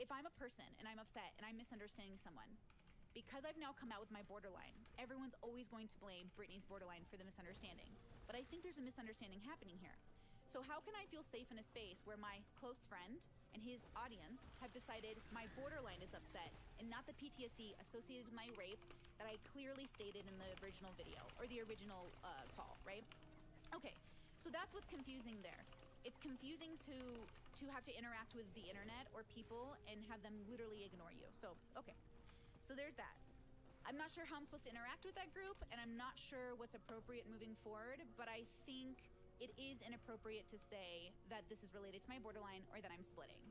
if I'm a person and I'm upset and I'm misunderstanding someone, because I've now come out with my borderline, everyone's always going to blame Brittany's borderline for the misunderstanding. But I think there's a misunderstanding happening here. So how can I feel safe in a space where my close friend and his audience have decided my borderline is upset and not the PTSD associated with my rape that I clearly stated in the original video or the original call, right? Okay, so that's what's confusing there. It's confusing to have to interact with the internet or people and have them literally ignore you. So, okay. So there's that. I'm not sure how I'm supposed to interact with that group, and I'm not sure what's appropriate moving forward, but I think it is inappropriate to say that this is related to my borderline or that I'm splitting,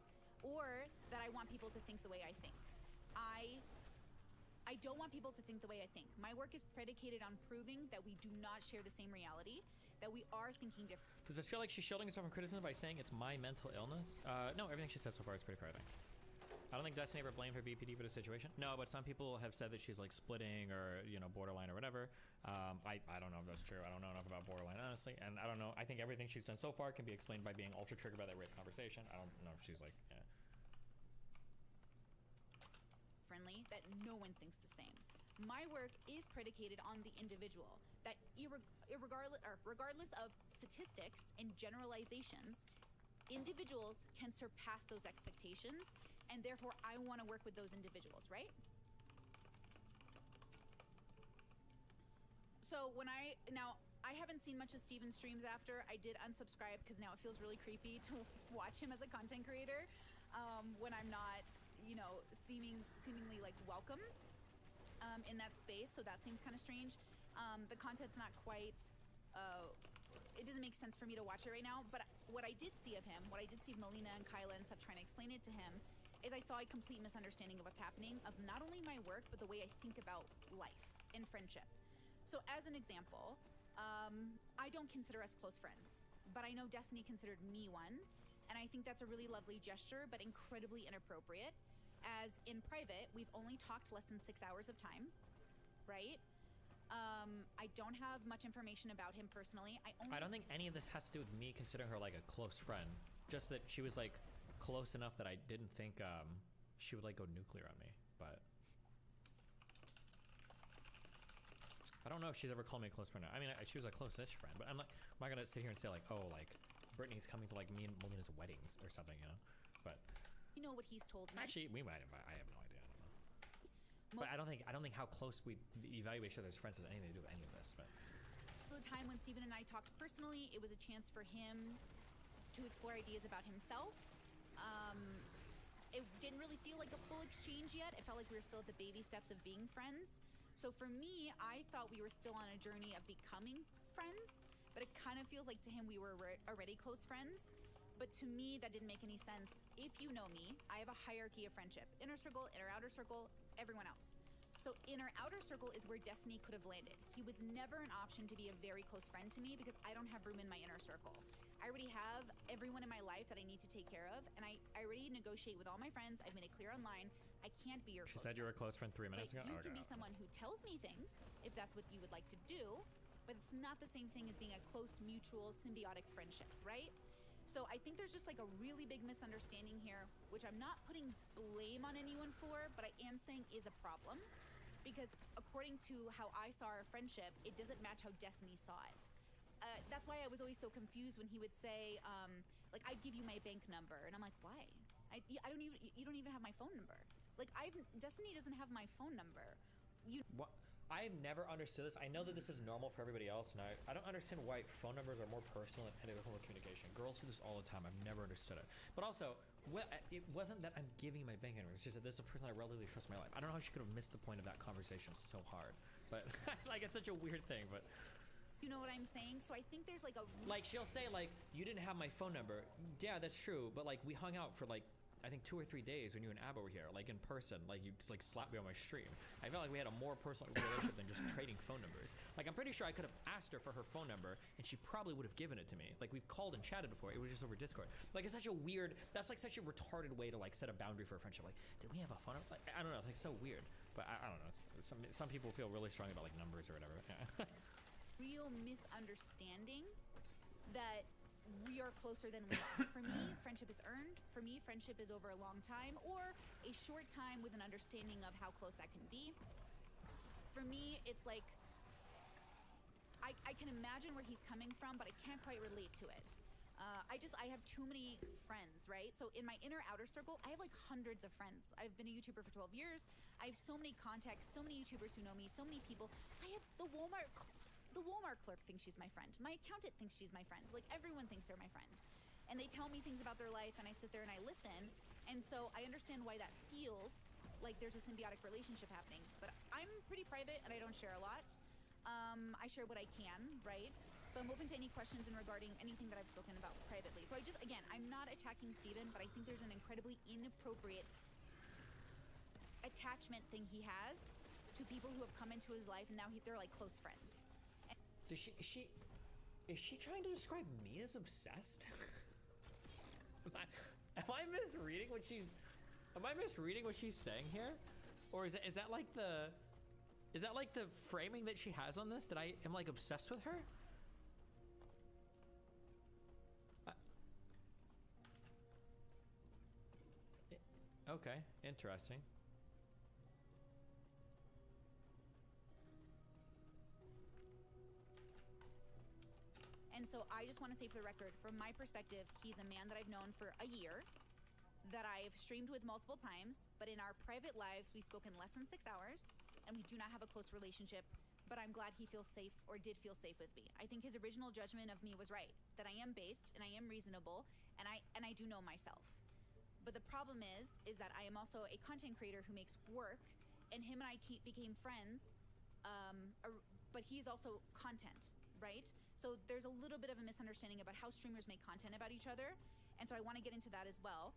or that I want people to think the way I think. I don't want people to think the way I think. My work is predicated on proving that we do not share the same reality, that we are thinking different. Does this feel like she's shielding herself from criticism by saying it's my mental illness? No, everything she said so far is pretty fair, I think. I don't think Destiny ever blamed her BPD for the situation. No, but some people have said that she's like splitting or, you know, borderline or whatever. I don't know if that's true. I don't know enough about borderline, honestly. And I don't know. I think everything she's done so far can be explained by being ultra triggered by that rape conversation. I don't know if she's like, yeah. Friendly, that no one thinks the same. My work is predicated on the individual, that regardless of statistics and generalizations, individuals can surpass those expectations, and therefore I want to work with those individuals, right? So when I haven't seen much of Steven's streams after. I did unsubscribe because now it feels really creepy to watch him as a content creator when I'm not, you know, seemingly like welcome in that space. So that seems kind of strange. The content's not quite, it doesn't make sense for me to watch it right now. But what I did see of him, what I did see of Melina and Kyla and stuff trying to explain it to him, is I saw a complete misunderstanding of what's happening, of not only my work, but the way I think about life and friendship. So as an example, I don't consider us close friends, but I know Destiny considered me one, and I think that's a really lovely gesture, but incredibly inappropriate, as in private, we've only talked less than 6 hours of time, right? I don't have much information about him personally. I don't think any of this has to do with me considering her like a close friend, just that she was like close enough that I didn't think she would like go nuclear on me, but I don't know if she's ever called me a close friend. I mean, she was a close-ish friend, but I'm not gonna sit here and say like, oh, like Brittany's coming to like me and Melina's weddings or something, you know? But you know what he's told me. Actually, we might have. I have no idea. I don't know. But I don't think how close we evaluate each other's friends has anything to do with any of this. But the time when Steven and I talked personally, it was a chance for him to explore ideas about himself. It didn't really feel like a full exchange yet. It felt like we were still at the baby steps of being friends. So for me, I thought we were still on a journey of becoming friends, but it kind of feels like to him we were already close friends. But to me, that didn't make any sense. If you know me, I have a hierarchy of friendship. Inner circle, inner outer circle, everyone else. So inner outer circle is where Destiny could have landed. He was never an option to be a very close friend to me because I don't have room in my inner circle. I already have everyone in my life that I need to take care of, and I already negotiate with all my friends. I've made it clear online, I can't be your close friend. She said you were a close friend 3 minutes ago? You can be someone who tells me things, if that's what you would like to do, but it's not the same thing as being a close, mutual, symbiotic friendship, right? So I think there's just like a really big misunderstanding here, which I'm not putting blame on anyone for, but I am saying is a problem. Because according to how I saw our friendship, it doesn't match how Destiny saw it. That's why I was always so confused when he would say, like, I'd give you my bank number. And I'm like, why? You don't even have my phone number. Like, Destiny doesn't have my phone number. What? I've never understood this. I know that this is normal for everybody else, and I don't understand why phone numbers are more personal and heavy form of communication. Girls do this all the time. I've never understood it. But also, it wasn't that I'm giving my bank number. It's just that this is a person I relatively trust in my life. I don't know how she could have missed the point of that conversation so hard. But like, it's such a weird thing. But you know what I'm saying? So I think there's like like she'll say like, you didn't have my phone number. Yeah, that's true. But like we hung out for like I think 2 or 3 days when you and Abba were here, like in person, like you just like slapped me on my stream. I felt like we had a more personal relationship than just trading phone numbers. Like I'm pretty sure I could have asked her for her phone number and she probably would have given it to me. Like we've called and chatted before, it was just over Discord. Like it's such a weird, that's like such a retarded way to like set a boundary for a friendship. Like, did we have a phone number? Like, I don't know, it's like so weird. But I don't know, some people feel really strongly about like numbers or whatever. Yeah. Real misunderstanding that we are closer than we are. For me, friendship is earned. For me, friendship is over a long time or a short time with an understanding of how close that can be. For me, it's like, I can imagine where he's coming from, but I can't quite relate to it. I have too many friends, right? So in my inner outer circle, I have like hundreds of friends. I've been a YouTuber for 12 years. I have so many contacts, so many YouTubers who know me, so many people. I have the Walmart clerk thinks she's my friend. My accountant thinks she's my friend. Like everyone thinks they're my friend. And they tell me things about their life and I sit there and I listen. And so I understand why that feels like there's a symbiotic relationship happening. But I'm pretty private and I don't share a lot. I share what I can, right? So I'm open to any questions in regarding anything that I've spoken about privately. So again, I'm not attacking Steven, but I think there's an incredibly inappropriate attachment thing he has to people who have come into his life and now they're like close friends. Is she trying to describe me as obsessed? Am I misreading what she's saying here? Or is that like the framing that she has on this, that I am like obsessed with her? Okay, interesting. And so I just want to say for the record, from my perspective, he's a man that I've known for a year, that I've streamed with multiple times, but in our private lives, we spoke in less than 6 hours, and we do not have a close relationship, but I'm glad he feels safe, or did feel safe with me. I think his original judgment of me was right, that I am based, and I am reasonable, and I do know myself. But the problem is that I am also a content creator who makes work, and him and I became friends, but he's also content, right? So there's a little bit of a misunderstanding about how streamers make content about each other, and so I want to get into that as well.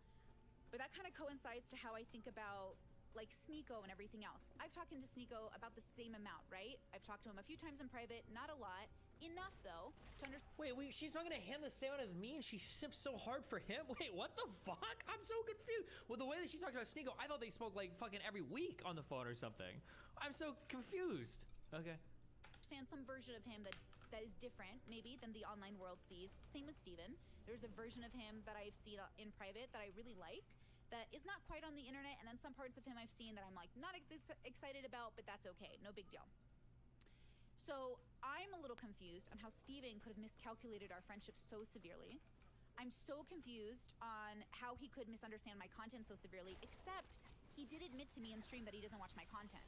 But that kind of coincides to how I think about like Sneeko and everything else. I've talked to Sneeko about the same amount, right? I've talked to him a few times in private, not a lot. Enough though to understand. Wait, she's talking to him the same amount as me, and she sips so hard for him? Wait, what the fuck? I'm so confused. Well, the way that she talked about Sneeko, I thought they spoke like fucking every week on the phone or something. I'm so confused. Okay. Understand some version of him that is different, maybe, than the online world sees. Same with Steven. There's a version of him that I've seen in private that I really like, that is not quite on the internet, and then some parts of him I've seen that I'm like not excited about, but that's okay, no big deal. So I'm a little confused on how Steven could have miscalculated our friendship so severely. I'm so confused on how he could misunderstand my content so severely, except he did admit to me in stream that he doesn't watch my content.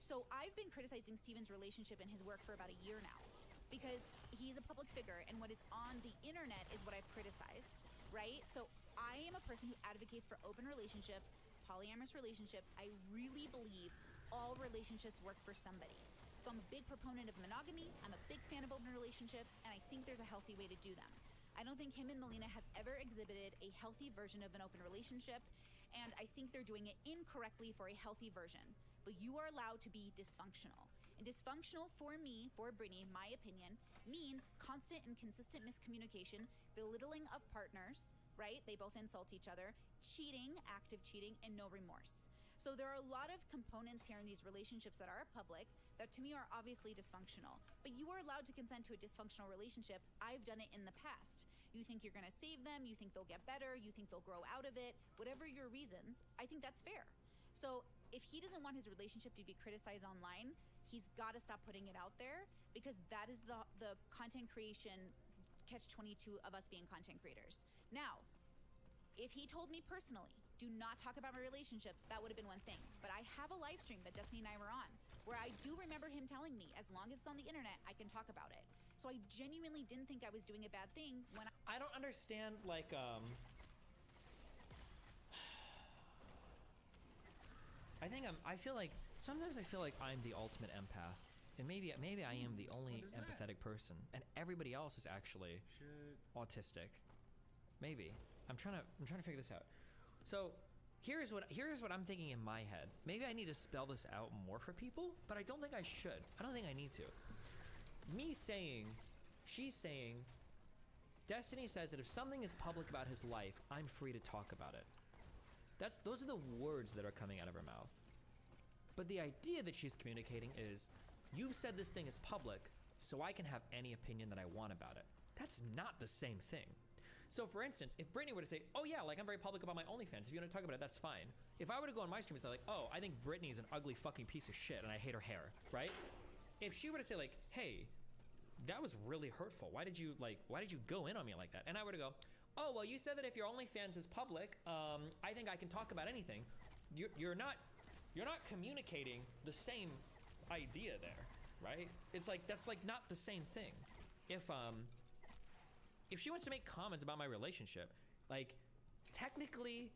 So I've been criticizing Steven's relationship and his work for about a year now, because he's a public figure, and what is on the internet is what I've criticized, right? So I am a person who advocates for open relationships, polyamorous relationships. I really believe all relationships work for somebody. So I'm a big proponent of monogamy, I'm a big fan of open relationships, and I think there's a healthy way to do them. I don't think him and Melina have ever exhibited a healthy version of an open relationship, and I think they're doing it incorrectly for a healthy version. But you are allowed to be dysfunctional. And dysfunctional for me, for Brittany, my opinion, means constant and consistent miscommunication, belittling of partners, right? They both insult each other, cheating, active cheating, and no remorse. So there are a lot of components here in these relationships that are public that to me are obviously dysfunctional. But you are allowed to consent to a dysfunctional relationship. I've done it in the past. You think you're gonna save them, you think they'll get better, you think they'll grow out of it, whatever your reasons, I think that's fair. So if he doesn't want his relationship to be criticized online, he's gotta stop putting it out there, because that is the content creation catch-22 of us being content creators. Now, if he told me personally, do not talk about my relationships, that would have been one thing. But I have a live stream that Destiny and I were on, where I do remember him telling me, as long as it's on the internet, I can talk about it. So I genuinely didn't think I was doing a bad thing when I don't understand, like, sometimes I feel like I'm the ultimate empath. And maybe I am the only empathetic person, and everybody else is actually autistic. Maybe. I'm trying to figure this out. So here's what I'm thinking in my head. Maybe I need to spell this out more for people, but I don't think I should. I don't think I need to. She's saying, Destiny says that if something is public about his life, I'm free to talk about it. Those are the words that are coming out of her mouth. But the idea that she's communicating is, you said this thing is public, so I can have any opinion that I want about it. That's not the same thing. So for instance, if Brittany were to say, oh yeah, like I'm very public about my OnlyFans, if you want to talk about it, that's fine. If I were to go on my stream and say like, oh, I think Brittany is an ugly fucking piece of shit and I hate her hair, right? If she were to say like, hey, that was really hurtful. Why did you go in on me like that? And I were to go, oh, well, you said that if your OnlyFans is public, I think I can talk about anything. You're not communicating the same idea there, right? It's like, that's like not the same thing. If she wants to make comments about my relationship, like technically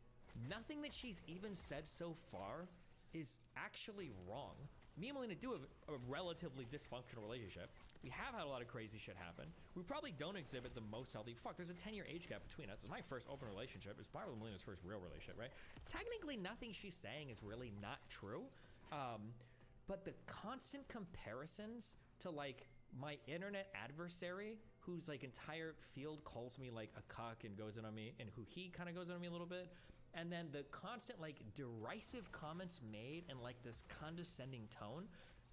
nothing that she's even said so far is actually wrong. Me and Melina do have a relatively dysfunctional relationship. We have had a lot of crazy shit happen. We probably don't exhibit the most healthy. Fuck, there's a 10-year age gap between us. It's my first open relationship. It's probably Melina's first real relationship, right? Technically, nothing she's saying is really not true. But the constant comparisons to like my internet adversary, whose like entire field calls me like a cuck and goes in on me, and who he kind of goes in on me a little bit, and then the constant like derisive comments made and like this condescending tone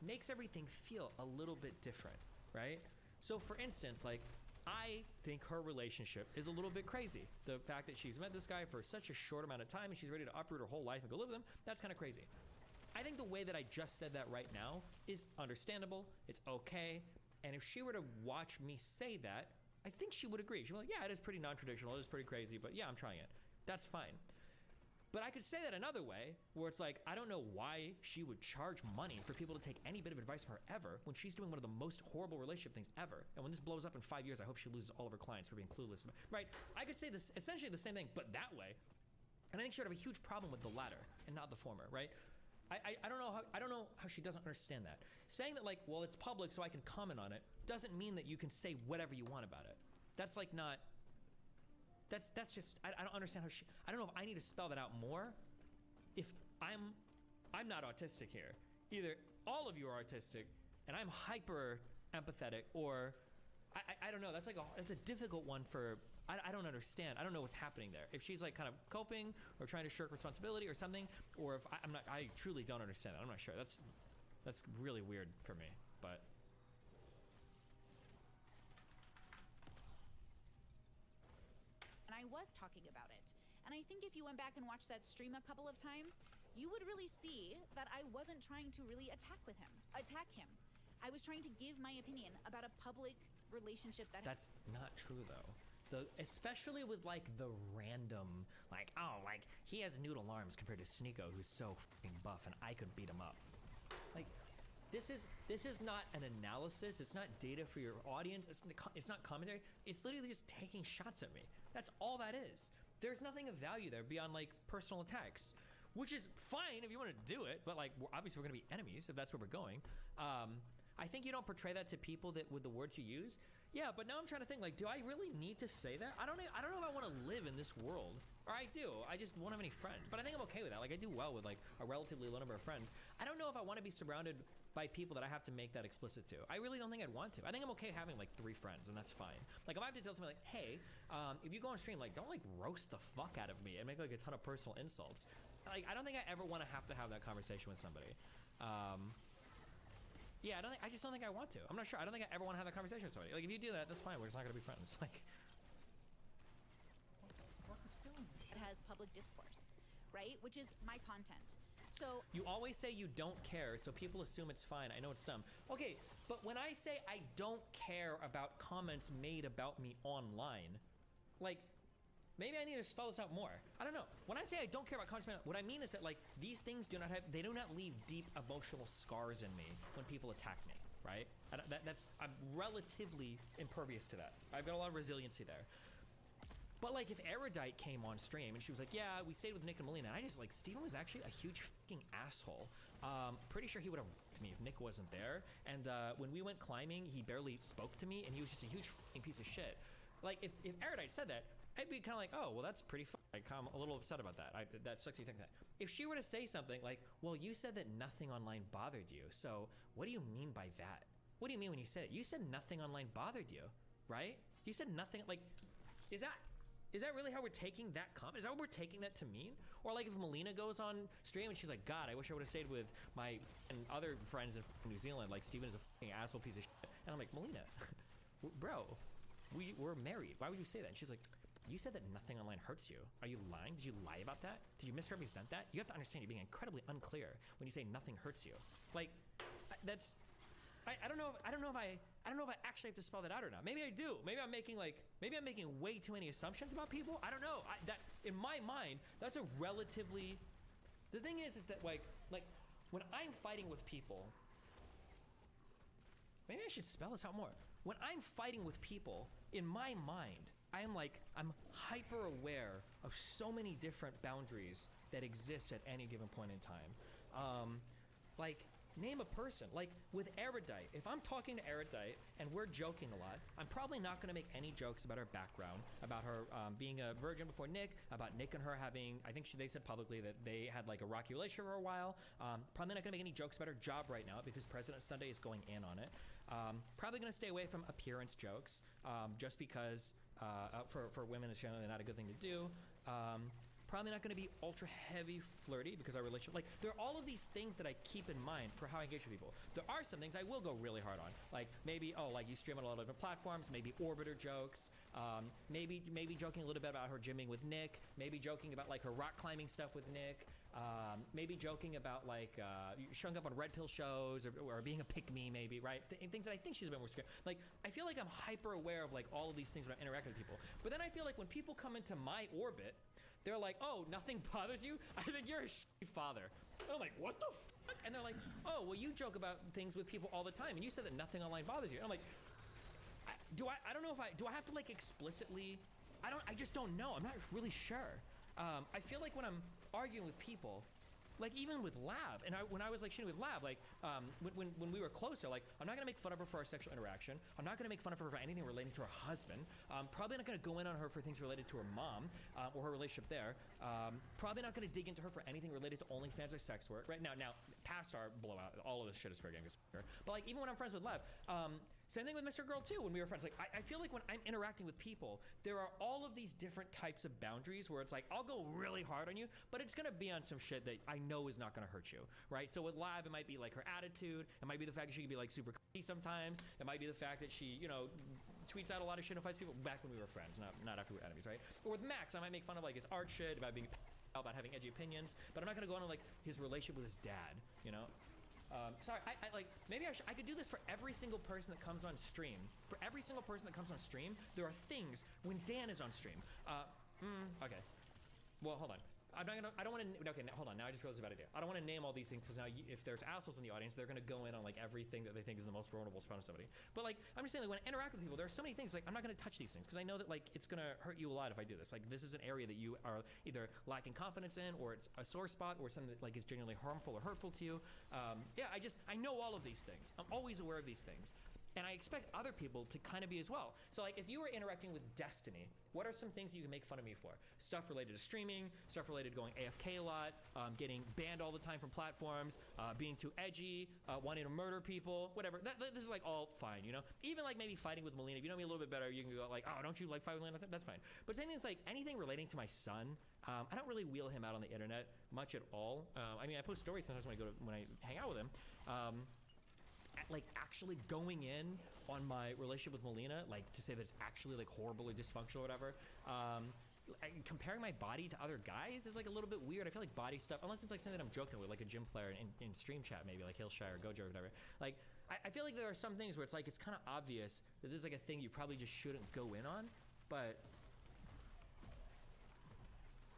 makes everything feel a little bit different, right? So for instance, like I think her relationship is a little bit crazy. The fact that she's met this guy for such a short amount of time and she's ready to uproot her whole life and go live with him, that's kind of crazy. I think the way that I just said that right now is understandable, it's okay, and if she were to watch me say that, I think she would agree. She'd be like, yeah, it is pretty non-traditional, it is pretty crazy, but yeah, I'm trying it. That's fine. But I could say that another way, where it's like, I don't know why she would charge money for people to take any bit of advice from her ever, when she's doing one of the most horrible relationship things ever. And when this blows up in 5 years, I hope she loses all of her clients for being clueless. Right? I could say this, essentially the same thing, but that way. And I think she would have a huge problem with the latter and not the former, right? I don't know how she doesn't understand that. Saying that like, well, it's public so I can comment on it, doesn't mean that you can say whatever you want about it. That's like not... That's just, I don't understand how I don't know if I need to spell that out more. If I'm not autistic here. Either all of you are autistic and I'm hyper empathetic, or I don't know. That's like it's a difficult one for, I don't understand. I don't know what's happening there. If she's like kind of coping or trying to shirk responsibility or something, or if I truly don't understand that. I'm not sure. That's really weird for me, but. I was talking about it. And I think if you went back and watched that stream a couple of times, you would really see that I wasn't trying to really attack him. I was trying to give my opinion about a public relationship that... That's not true though. Especially with like the random, like, oh, like he has noodle arms compared to Sneeko, who's so fucking buff and I could beat him up. Like, this is not an analysis. It's not data for your audience. It's not commentary. It's literally just taking shots at me. That's all that is. There's nothing of value there beyond like personal attacks, which is fine if you want to do it. But like, obviously we're going to be enemies if that's where we're going. I think you don't portray that to people that with the words you use. Yeah, but now I'm trying to think, like, do I really need to say that? I don't know if I want to live in this world. Or I do. I just won't have any friends. But I think I'm okay with that. Like, I do well with, like, a relatively low number of friends. I don't know if I want to be surrounded by people that I have to make that explicit to. I really don't think I'd want to. I think I'm okay having, like, 3 friends, and that's fine. Like, if I have to tell somebody, like, hey, if you go on stream, like, don't, like, roast the fuck out of me and make, like, a ton of personal insults. Like, I don't think I ever want to have that conversation with somebody. Yeah, I just don't think I want to. I'm not sure. I don't think I ever want to have that conversation with somebody. Like, if you do that, that's fine. We're just not going to be friends. Like, it has public discourse, right? Which is my content. So you always say you don't care, so people assume it's fine. I know it's dumb. Okay, but when I say I don't care about comments made about me online, like, maybe I need to spell this out more. I don't know. When I say I don't care about comments, what I mean is that like these things do not leave deep emotional scars in me when people attack me, right? I'm relatively impervious to that. I've got a lot of resiliency there. But like if Erudite came on stream and she was like, yeah, we stayed with Nick and Melina, and I just like, Steven was actually a huge fucking asshole. Pretty sure he would have to me if Nick wasn't there. And when we went climbing, he barely spoke to me and he was just a huge fucking piece of shit. Like if Erudite said that, I'd be kind of like, oh, well, that's pretty fun. Like, I'm a little upset about that. That sucks you think that. If she were to say something like, well, you said that nothing online bothered you, so what do you mean by that? What do you mean when you said it? You said nothing online bothered you, right? You said nothing, like, is that really how we're taking that comment? Is that what we're taking that to mean? Or like if Melina goes on stream and she's like, God, I wish I would have stayed with my other friends in New Zealand, like Steven is a fucking asshole piece of shit. And I'm like, Melina, bro, we're married. Why would you say that? And she's like, you said that nothing online hurts you. Are you lying? Did you lie about that? Did you misrepresent that? You have to understand you're being incredibly unclear when you say nothing hurts you. Like, that's, I don't know if I actually have to spell that out or not. Maybe I do. Maybe I'm making way too many assumptions about people. I don't know. That in my mind, that's a relatively. The thing is that like when I'm fighting with people, maybe I should spell this out more. When I'm fighting with people, in my mind, I'm hyper aware of so many different boundaries that exist at any given point in time. Like, name a person. Like, with Erudite, if I'm talking to Erudite and we're joking a lot, I'm probably not going to make any jokes about her background, about her being a virgin before Nick, about Nick and her having, I think they said publicly that they had like a rocky relationship for a while. Probably not going to make any jokes about her job right now because President Sunday is going in on it. Probably going to stay away from appearance jokes just because for women it's generally not a good thing to do. Probably not going to be ultra heavy flirty because our relationship, like, there are all of these things that I keep in mind for how I engage with people. There are some things I will go really hard on, like maybe, like you stream on a lot of different platforms, maybe orbiter jokes, maybe joking a little bit about her gymming with Nick, maybe joking about like her rock climbing stuff with Nick, maybe joking about like showing up on red pill shows or being a pick-me maybe, right? Things that I think she's a bit more scared. Like, I feel like I'm hyper aware of like all of these things when I interact with people. But then I feel like when people come into my orbit, they're like, oh, nothing bothers you? I think you're a shitty father. And I'm like, what the fuck? And they're like, oh, well, you joke about things with people all the time, and you said that nothing online bothers you. And I'm like, I don't know if do I have to like explicitly, I just don't know. I'm not really sure. I feel like when I'm arguing with people, like even with Lav, and when I was like shooting with Lav, like when we were closer, like I'm not gonna make fun of her for our sexual interaction. I'm not gonna make fun of her for anything relating to her husband. Probably not gonna go in on her for things related to her mom or her relationship there. Probably not gonna dig into her for anything related to OnlyFans or sex work. Right now, past our blowout, all of this shit is fair game. But like even when I'm friends with Lav, same thing with Mr. Girl too. When we were friends, like I feel like when I'm interacting with people, there are all of these different types of boundaries where it's like I'll go really hard on you, but it's gonna be on some shit that I know is not gonna hurt you, right? So with Lav, it might be like her attitude. It might be the fact that she can be like super crazy sometimes. It might be the fact that she, tweets out a lot of shit and fights people back when we were friends, not after we were enemies, right? Or with Max, I might make fun of like his art shit, about being about having edgy opinions, but I'm not gonna go on like his relationship with his dad, Sorry, I like maybe I could do this for every single person that comes on stream. For every single person that comes on stream, there are things when Dan is on stream. Okay. Well, hold on. I don't want to. Okay, hold on. Now I just realized a bad idea. I don't want to name all these things because now if there's assholes in the audience, they're going to go in on like everything that they think is the most vulnerable spot of somebody. But like, I'm just saying, like, when I interact with people, there are so many things. Like, I'm not going to touch these things because I know that like it's going to hurt you a lot if I do this. Like, this is an area that you are either lacking confidence in, or it's a sore spot, or something that like is genuinely harmful or hurtful to you. I know all of these things. I'm always aware of these things. And I expect other people to kind of be as well. So like if you were interacting with Destiny, what are some things that you can make fun of me for? Stuff related to streaming, stuff related to going AFK a lot, getting banned all the time from platforms, being too edgy, wanting to murder people, whatever. This is like all fine, Even like maybe fighting with Melina. If you know me a little bit better, you can go like, oh, don't you like fight with Melina? That's fine. But same thing is like anything relating to my son. I don't really wheel him out on the internet much at all. I post stories sometimes when I hang out with him. Like actually going in on my relationship with Melina, like to say that it's actually like horrible or dysfunctional or whatever. Comparing my body to other guys is like a little bit weird. I feel like body stuff, unless it's like something that I'm joking with, like a gym flare in stream chat, maybe like Hillshire or Gojo or whatever. Like I feel like there are some things where it's like it's kind of obvious that this is like a thing you probably just shouldn't go in on, but.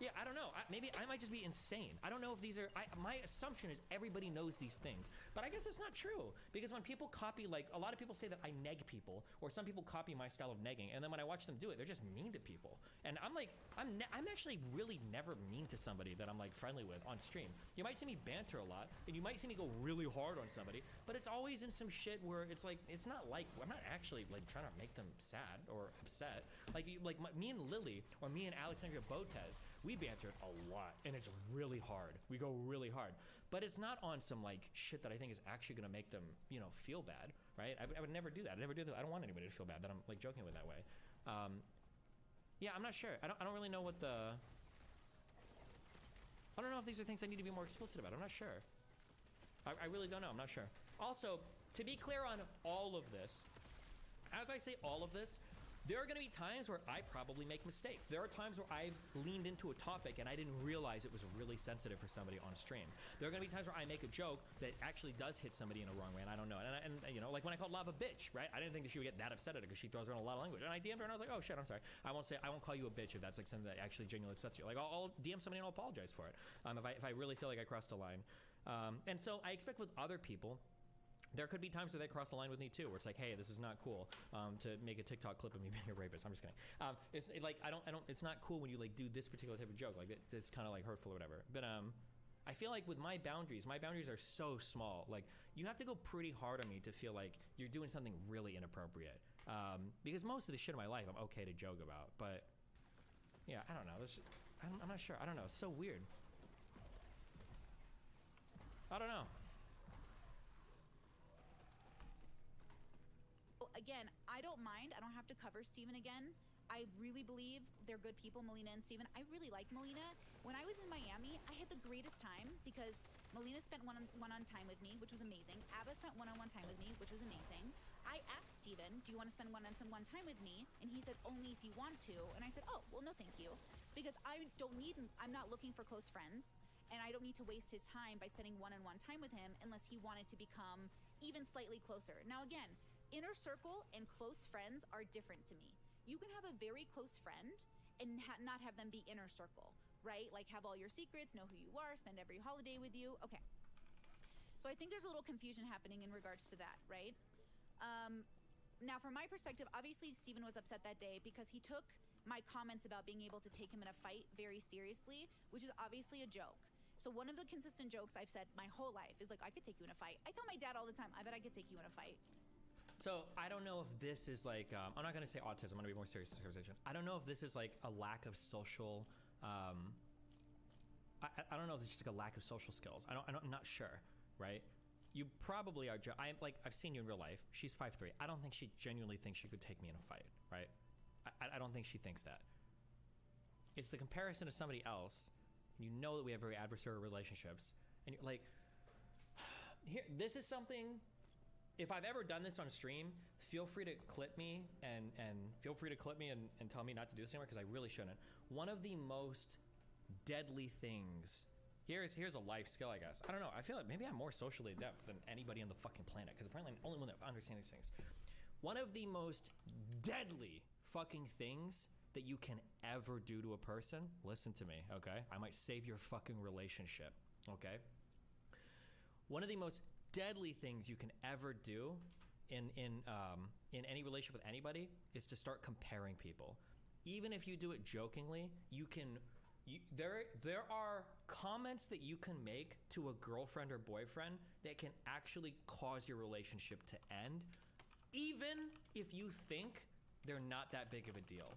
Yeah, I don't know. Maybe I might just be insane. I don't know if these are. My assumption is everybody knows these things, but I guess it's not true because when people copy, like a lot of people say that I neg people, or some people copy my style of negging, and then when I watch them do it, they're just mean to people. And I'm like, I'm actually really never mean to somebody that I'm like friendly with on stream. You might see me banter a lot, and you might see me go really hard on somebody, but it's always in some shit where it's like it's not like I'm not actually like trying to make them sad or upset. Like me and Lily or me and Alexandria Botez. We bantered a lot, and it's really hard. We go really hard, but it's not on some like shit that I think is actually gonna make them, feel bad, right? I would never do that. I never do that. I don't want anybody to feel bad that I'm like joking with that way. Yeah, I'm not sure. I don't really know what the. I don't know if these are things I need to be more explicit about. I'm not sure. I really don't know. I'm not sure. Also, to be clear on all of this, as I say all of this, There are going to be times where I probably make mistakes. There are times where I've leaned into a topic and I didn't realize it was really sensitive for somebody on stream. There are going to be times where I make a joke that actually does hit somebody in a wrong way, and I don't know. And you know, like when I called Lava bitch, right? I didn't think that she would get that upset at it because she throws around a lot of language. And I DM'd her and I was like, oh shit, I'm sorry. I won't call you a bitch if that's like something that actually genuinely upsets you. Like I'll DM somebody and I'll apologize for it if I really feel like I crossed a line. And so I expect with other people, there could be times where they cross the line with me too, where it's like, hey, this is not cool to make a TikTok clip of me being a rapist. I'm just kidding. It's like I don't. It's not cool when you like do this particular type of joke. Like it's kind of like hurtful or whatever. But I feel like with my boundaries are so small. Like you have to go pretty hard on me to feel like you're doing something really inappropriate. Because most of the shit in my life I'm okay to joke about. But yeah, I don't know. I'm not sure. I don't know. It's so weird. I don't know. Again, I don't mind. I don't have to cover Steven again. I really believe they're good people, Melina and Steven. I really like Melina. When I was in Miami, I had the greatest time because Melina spent one-on-one time with me, which was amazing. Abba spent one-on-one time with me, which was amazing. I asked Steven, do you want to spend one-on-one time with me? And he said, only if you want to. And I said, oh, well, no, thank you. Because I'm not looking for close friends. And I don't need to waste his time by spending one-on-one time with him unless he wanted to become even slightly closer. Now, again, inner circle and close friends are different to me. You can have a very close friend and not have them be inner circle, right? Like have all your secrets, know who you are, spend every holiday with you. Okay. So I think there's a little confusion happening in regards to that, right? Now from my perspective, obviously Steven was upset that day because he took my comments about being able to take him in a fight very seriously, which is obviously a joke. So one of the consistent jokes I've said my whole life is like, I could take you in a fight. I tell my dad all the time, I bet I could take you in a fight. So I don't know if this is like, I'm not going to say autism, I'm going to be more serious in this conversation. I don't know if this is like a lack of social, I don't know if it's just like a lack of social skills. I'm not sure, right? You probably are, I've seen you in real life. She's 5'3". I don't think she genuinely thinks she could take me in a fight, right? I don't think she thinks that. It's the comparison to somebody else, and you know that we have very adversarial relationships, and you're like, here, this is something. If I've ever done this on stream, feel free to clip me and feel free to clip me and tell me not to do this anymore because I really shouldn't. One of the most deadly things, here's a life skill, I guess. I don't know. I feel like maybe I'm more socially adept than anybody on the fucking planet because apparently I'm the only one that understands these things. One of the most deadly fucking things that you can ever do to a person, listen to me, okay? I might save your fucking relationship, okay? One of the most deadly things you can ever do in any relationship with anybody is to start comparing people. Even if you do it jokingly, there are comments that you can make to a girlfriend or boyfriend that can actually cause your relationship to end, even if you think they're not that big of a deal.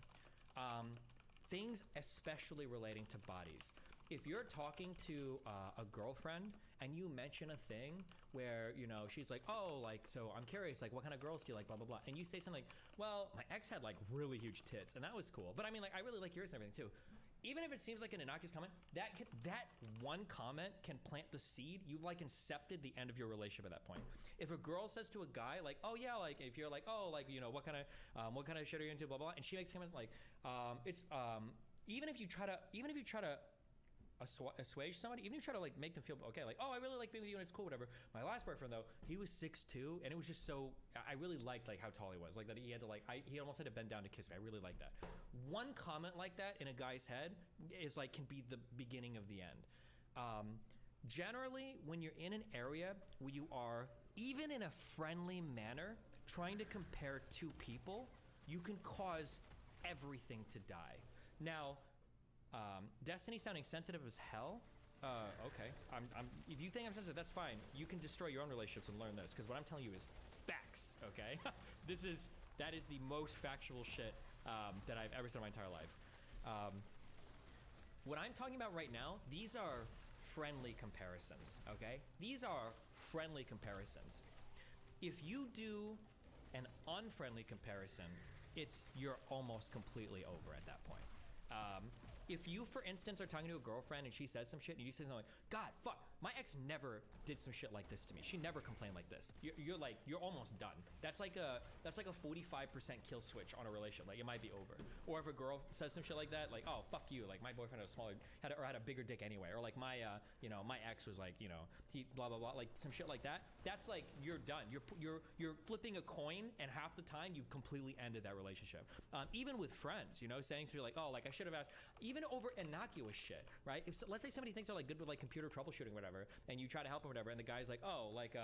Things especially relating to bodies. If you're talking to a girlfriend and you mention a thing where, you know, she's like, oh, like, so I'm curious, like, what kind of girls do you like, blah, blah, blah. And you say something like, well, my ex had like really huge tits and that was cool. But I mean, like, I really like yours and everything too. Even if it seems like an innocuous comment, that one comment can plant the seed. You've like incepted the end of your relationship at that point. If a girl says to a guy like, oh yeah, like if you're like, oh, like, you know, what kind of shit are you into, blah, blah, blah. And she makes comments like, even if you try to assuage somebody, even if you try to like make them feel okay, like, oh, I really like being with you and it's cool, whatever. My last boyfriend though, he was 6'2", and it was just so, I really liked like how tall he was, like that he had to like, he almost had to bend down to kiss me. I really like that. One comment like that in a guy's head is like, can be the beginning of the end. Generally, when you're in an area where you are, even in a friendly manner, trying to compare two people, you can cause everything to die. Now, Destiny sounding sensitive as hell. Okay. If you think I'm sensitive, that's fine. You can destroy your own relationships and learn this, because what I'm telling you is facts. Okay. That is the most factual shit that I've ever said in my entire life. What I'm talking about right now, these are friendly comparisons. Okay. These are friendly comparisons. If you do an unfriendly comparison, you're almost completely over at that point. if you, for instance, are talking to a girlfriend and she says some shit and you say something like, God, fuck, my ex never did some shit like this to me. She never complained like this. You're almost done. That's like a 45% kill switch on a relationship. Like, it might be over. Or if a girl says some shit like that, like, oh, fuck you. Like, my boyfriend had a bigger dick anyway. Or like my ex was like, he blah, blah, blah. Like some shit like that. That's like, you're done. You're flipping a coin, and half the time you've completely ended that relationship. Even with friends, saying something like, oh, like I should have asked, even over innocuous shit, right? If let's say somebody thinks they're like good with like computer troubleshooting or whatever, and you try to help him or whatever, and the guy's like, oh, like,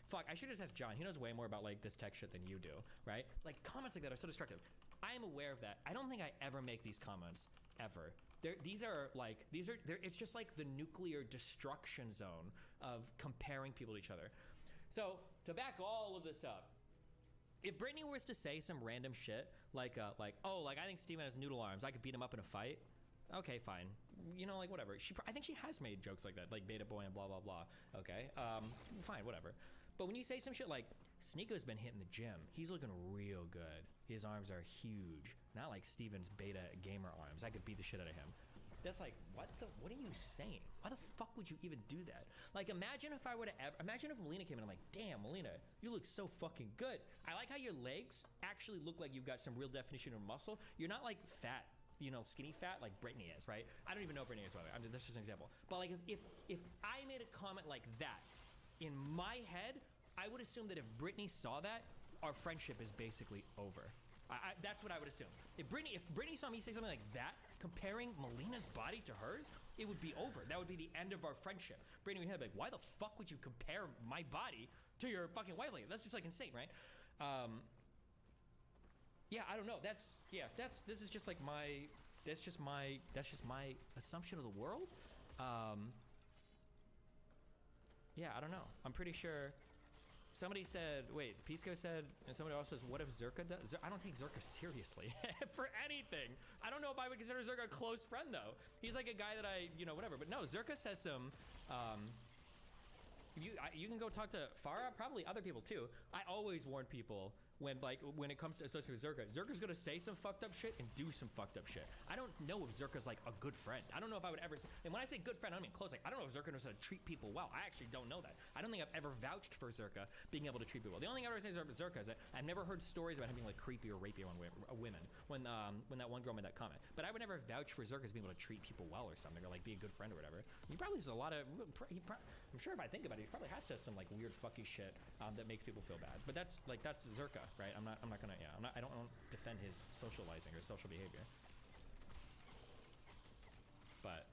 fuck, I should just ask John. He knows way more about like this tech shit than you do, right? Like comments like that are so destructive. I am aware of that. I don't think I ever make these comments ever. It's just like the nuclear destruction zone of comparing people to each other. So to back all of this up, if Brittany was to say some random shit like oh, like I think Steven has noodle arms, I could beat him up in a fight. Okay, fine. Like whatever. I think she has made jokes like that, like beta boy and blah blah blah. Okay, fine, whatever. But when you say some shit like Sneako's been hitting the gym, he's looking real good. His arms are huge, not like Steven's beta gamer arms. I could beat the shit out of him. That's like, what are you saying? Why the fuck would you even do that? Like, imagine if Melina came in and I'm like, damn, Melina, you look so fucking good. I like how your legs actually look like you've got some real definition of muscle. You're not like fat, skinny fat like Brittany is, right? I don't even know Brittany is, by the way. That's just an example. But like, if I made a comment like that, in my head, I would assume that if Brittany saw that, our friendship is basically over. That's what I would assume. If Brittany saw me say something like that, comparing Melina's body to hers, it would be over. That would be the end of our friendship. Brittany would be like, why the fuck would you compare my body to your fucking wife? That's just like insane, right? Yeah, I don't know. This is just like that's just my assumption of the world. Yeah, I don't know. I'm pretty sure. Somebody said, wait, Pisco said, and somebody else says, what if Zerka does? I don't take Zerka seriously for anything. I don't know if I would consider Zerka a close friend, though. He's like a guy that whatever. But no, Zerka says some, you can go talk to Farah, probably other people too. I always warn people when it comes to associating with Zerka's gonna say some fucked up shit and do some fucked up shit. I don't know if Zerka's like a good friend. I don't know if I would ever say, and when I say good friend, I don't mean close. Like, I don't know if Zerka knows how to treat people well. I actually don't know that. I don't think I've ever vouched for Zerka being able to treat people well. The only thing I've ever said about Zerka is that I've never heard stories about him being like creepy or rapey on women when that one girl made that comment. But I would never vouch for Zerka as being able to treat people well or something, or like be a good friend or whatever. He probably has a lot of, I'm sure if I think about it, he probably has to have some like weird fucky shit that makes people feel bad. But that's Zerka, right? I don't defend his socializing or social behavior. But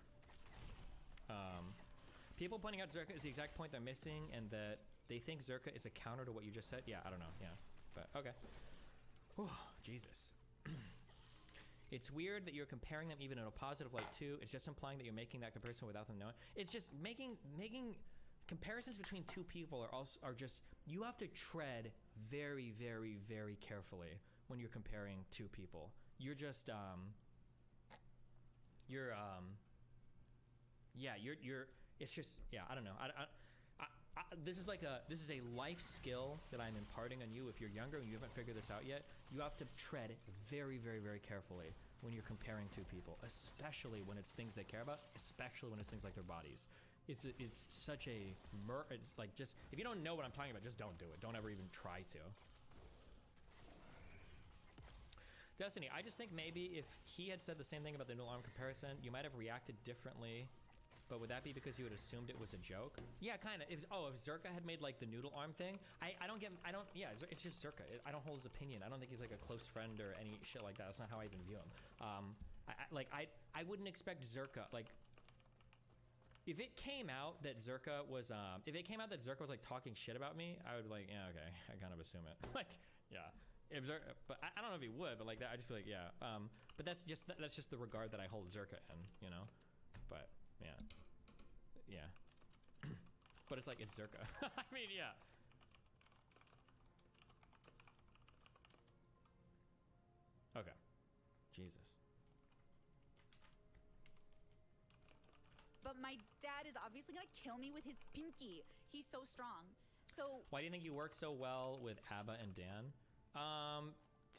people pointing out Zerka is the exact point they're missing, and that they think Zerka is a counter to what you just said. Yeah, I don't know. Yeah, but okay. Whew, Jesus. It's weird that you're comparing them even in a positive light too. It's just implying that you're making that comparison without them knowing. It's just making comparisons between two people are just, you have to tread very, very, very carefully when you're comparing two people. You're just it's just, yeah, I don't know. This is a life skill that I'm imparting on you. If you're younger and you haven't figured this out yet, you have to tread very, very, very carefully when you're comparing two people, especially when it's things they care about, especially when it's things like their bodies. It's such a it's like, just, if you don't know what I'm talking about, just don't do it. Don't ever even try to. Destiny, I just think maybe if he had said the same thing about the noodle arm comparison, you might have reacted differently. But would that be because you had assumed it was a joke? Yeah, kind of. If Zerka had made like the noodle arm thing, it's just Zerka. I don't hold his opinion. I don't think he's like a close friend or any shit like that. That's not how I even view him. I wouldn't expect Zerka, like, if it came out that Zerka was like talking shit about me, I would be like, yeah, okay, I kind of assume it. Like, yeah. But I don't know if he would, but like that, I just feel like, yeah. But that's just the regard that I hold Zerka in, But yeah. But it's like, it's Zerka. I mean, yeah. Okay. Jesus. But my dad is obviously gonna kill me with his pinky. He's so strong. So why do you think you work so well with Abba and Dan?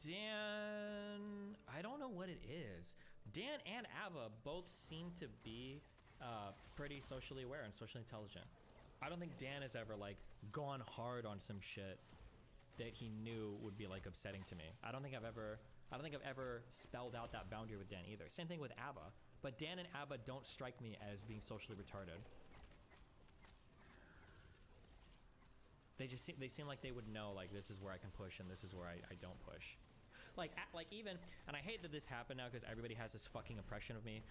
Dan, I don't know what it is, Dan and Abba both seem to be pretty socially aware and socially intelligent. I don't think Dan has ever like gone hard on some shit that he knew would be like upsetting to me. I don't think I've ever spelled out that boundary with Dan either. Same thing with Abba. But Dan and Abba don't strike me as being socially retarded. They seem like they would know, like, this is where I can push and this is where I don't push. Like even, and I hate that this happened now because everybody has this fucking impression of me.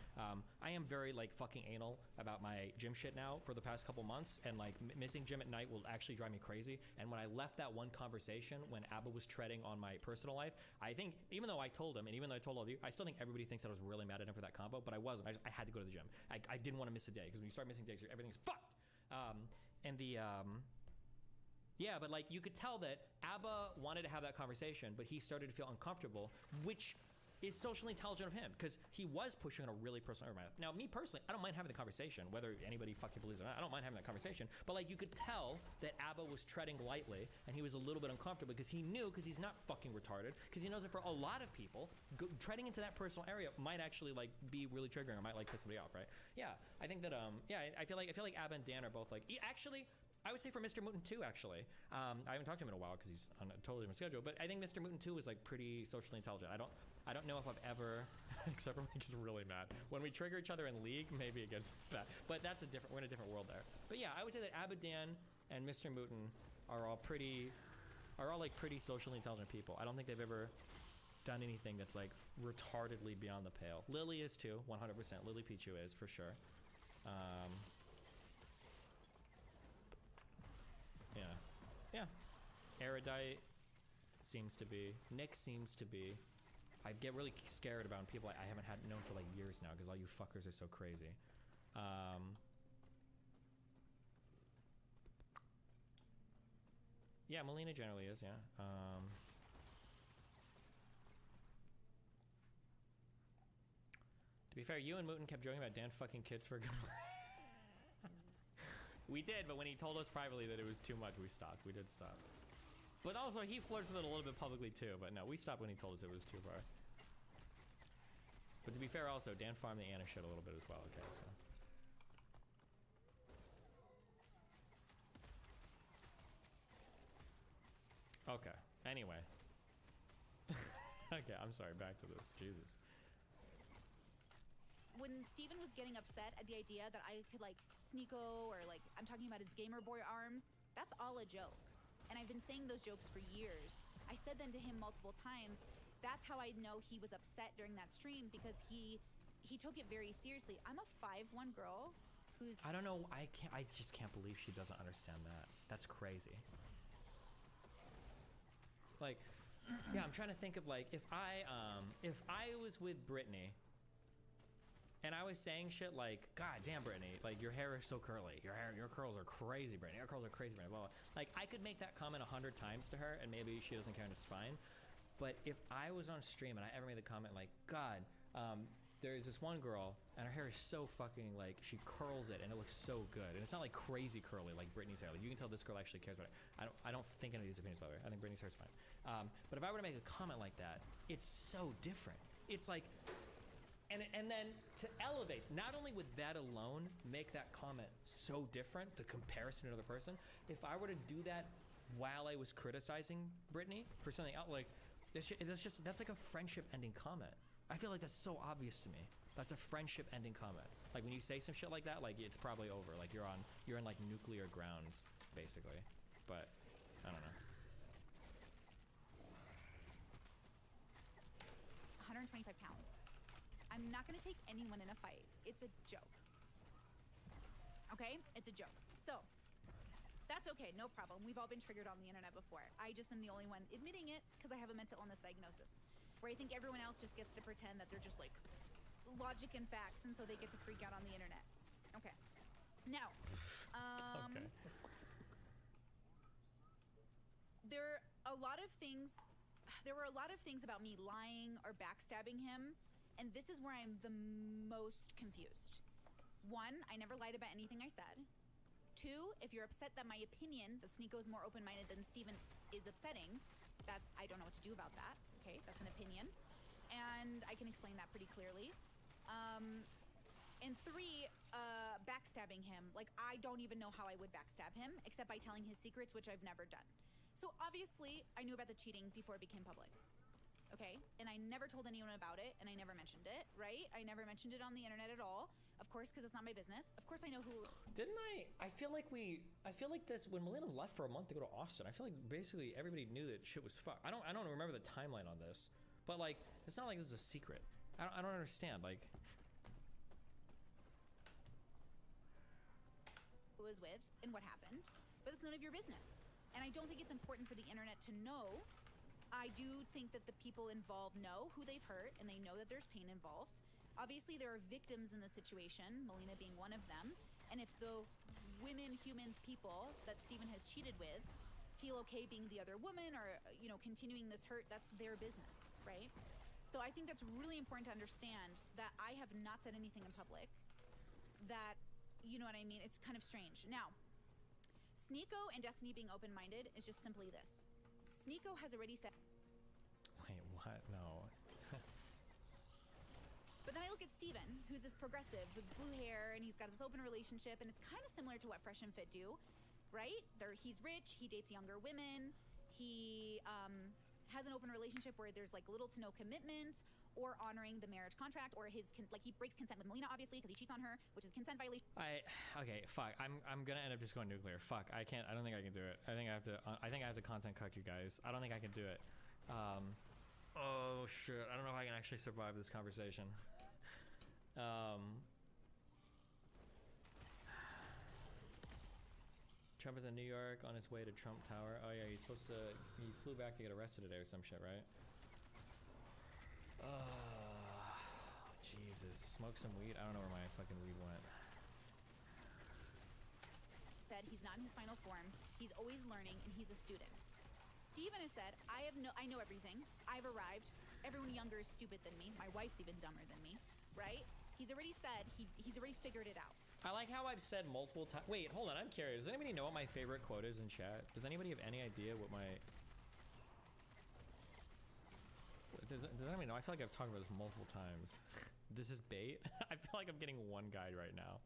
I am very like fucking anal about my gym shit now for the past couple months, and like missing gym at night will actually drive me crazy. And when I left that one conversation when Abba was treading on my personal life, I think even though I told him and even though I told all of you, I still think everybody thinks that I was really mad at him for that combo, but I wasn't. I had to go to the gym. I didn't want to miss a day because when you start missing days, everything's fucked. Yeah, but like you could tell that Abba wanted to have that conversation, but he started to feel uncomfortable, which is socially intelligent of him because he was pushing on a really personal area. Now, me personally, I don't mind having the conversation, whether anybody fucking believes it or not. I don't mind having that conversation, but like you could tell that Abba was treading lightly and he was a little bit uncomfortable because he knew, because he's not fucking retarded, because he knows that for a lot of people, treading into that personal area might actually like be really triggering or might like piss somebody off, right? Yeah, I think that I feel like Abba and Dan are both like actually. I would say for Mr. Mooten too, actually. I haven't talked to him in a while because he's on a totally different schedule. But I think Mr. Mooten too is like pretty socially intelligent. I don't know if I've ever, except for when he's really mad. When we trigger each other in League, maybe against that. But we're in a different world there. But yeah, I would say that Abba, Dan, and Mr. Mooten are all pretty socially intelligent people. I don't think they've ever done anything that's like retardedly beyond the pale. Lily is too, 100%. Lily Pichu is for sure. Yeah. Erudite seems to be. Nick seems to be. I get really scared about people I haven't known for like years now because all you fuckers are so crazy. Yeah, Melina generally is, yeah. To be fair, you and Mooten kept joking about Dan fucking kids for a good while. We did, but when he told us privately that it was too much, we stopped. We did stop. But also, he flirts with it a little bit publicly too, but no, we stopped when he told us it was too far. But to be fair also, Dan farmed the Anna shit a little bit as well, okay, so. Okay, anyway. Okay, I'm sorry, back to this, Jesus. When Steven was getting upset at the idea that I could like Sneeko or like I'm talking about his gamer boy arms, that's all a joke. And I've been saying those jokes for years. I said them to him multiple times. That's how I know he was upset during that stream because he took it very seriously. I'm a 5'1" girl who's I don't know, I just can't believe she doesn't understand that. That's crazy. Like, yeah, I'm trying to think of like if I was with Brittany and I was saying shit like, God damn, Brittany, like your hair is so curly. Your curls are crazy, Brittany. Your curls are crazy, Brittany. Blah, blah. Like I could make that comment 100 times to her, and maybe she doesn't care, and it's fine. But if I was on stream and I ever made the comment like, God, there's this one girl, and her hair is so fucking like she curls it, and it looks so good, and it's not like crazy curly like Brittany's hair. Like you can tell this girl actually cares about it. I don't think any of these opinions, by the way. I think Brittany's hair is fine. But if I were to make a comment like that, it's so different. It's like. And then to elevate, not only would that alone make that comment so different, the comparison to another person, if I were to do that while I was criticizing Brittany for something else, like that's like a friendship ending comment. I feel like that's so obvious to me. That's a friendship ending comment. Like when you say some shit like that, like it's probably over. Like you're in like nuclear grounds, basically. But I don't know. 125 pounds. I'm not gonna take anyone in a fight. It's a joke. Okay? It's a joke. So, that's okay, no problem. We've all been triggered on the internet before. I just am the only one admitting it because I have a mental illness diagnosis. Where I think everyone else just gets to pretend that they're just like logic and facts, and so they get to freak out on the internet. Okay. Now, Okay. There were a lot of things about me lying or backstabbing him. And this is where I'm the most confused. 1, I never lied about anything I said. 2, if you're upset that my opinion, that Sneeko is more open-minded than Steven, is upsetting, I don't know what to do about that. Okay, that's an opinion. and I can explain that pretty clearly. And 3, backstabbing him. Like, I don't even know how I would backstab him, except by telling his secrets, which I've never done. So obviously, I knew about the cheating before it became public. Okay? And I never told anyone about it, and I never mentioned it, right? I never mentioned it on the internet at all. Of course, because it's not my business. Of course, I know who... Didn't I? I feel like this, when Melina left for a month to go to Austin, I feel like basically everybody knew that shit was fucked. I don't remember the timeline on this, but like, it's not like this is a secret. I don't understand, like... Who was with and what happened, but it's none of your business. And I don't think it's important for the internet to know. I do think that the people involved know who they've hurt, and they know that there's pain involved. Obviously, there are victims in the situation, Melina being one of them. And if the women, humans, people that Steven has cheated with feel okay being the other woman or, you know, continuing this hurt, that's their business, right? So I think that's really important to understand that I have not said anything in public. That, you know what I mean? It's kind of strange. Now, Sneeko and Destiny being open-minded is just simply this. Sneeko has already said... Wait, what? No. But then I look at Steven, who's this progressive with blue hair, and he's got this open relationship, and it's kind of similar to what Fresh and Fit do, right? He's rich, he dates younger women, he has an open relationship where there's like little to no commitment or honoring the marriage contract, or he breaks consent with Melina, obviously, because he cheats on her, which is a consent violation. Okay, fuck. I'm gonna end up just going nuclear. Fuck. I can't. I don't think I can do it. I think I have to content cut you guys. I don't think I can do it. Oh shit. I don't know if I can actually survive this conversation. Trump is in New York on his way to Trump Tower. Oh yeah, he flew back to get arrested today or some shit, right? Oh, Jesus. Smoke some weed? I don't know where my fucking weed went. Said he's not in his final form. He's always learning, and he's a student. Steven has said, I know everything. I've arrived. Everyone younger is stupid than me. My wife's even dumber than me, right? He's already said he's already figured it out. I like how I've said multiple times. Wait, hold on. I'm curious. Does anybody know what my favorite quote is in chat? Does anybody have any idea what my... Does anybody know? I feel like I've talked about this multiple times. This is bait? I feel like I'm getting one guide right now.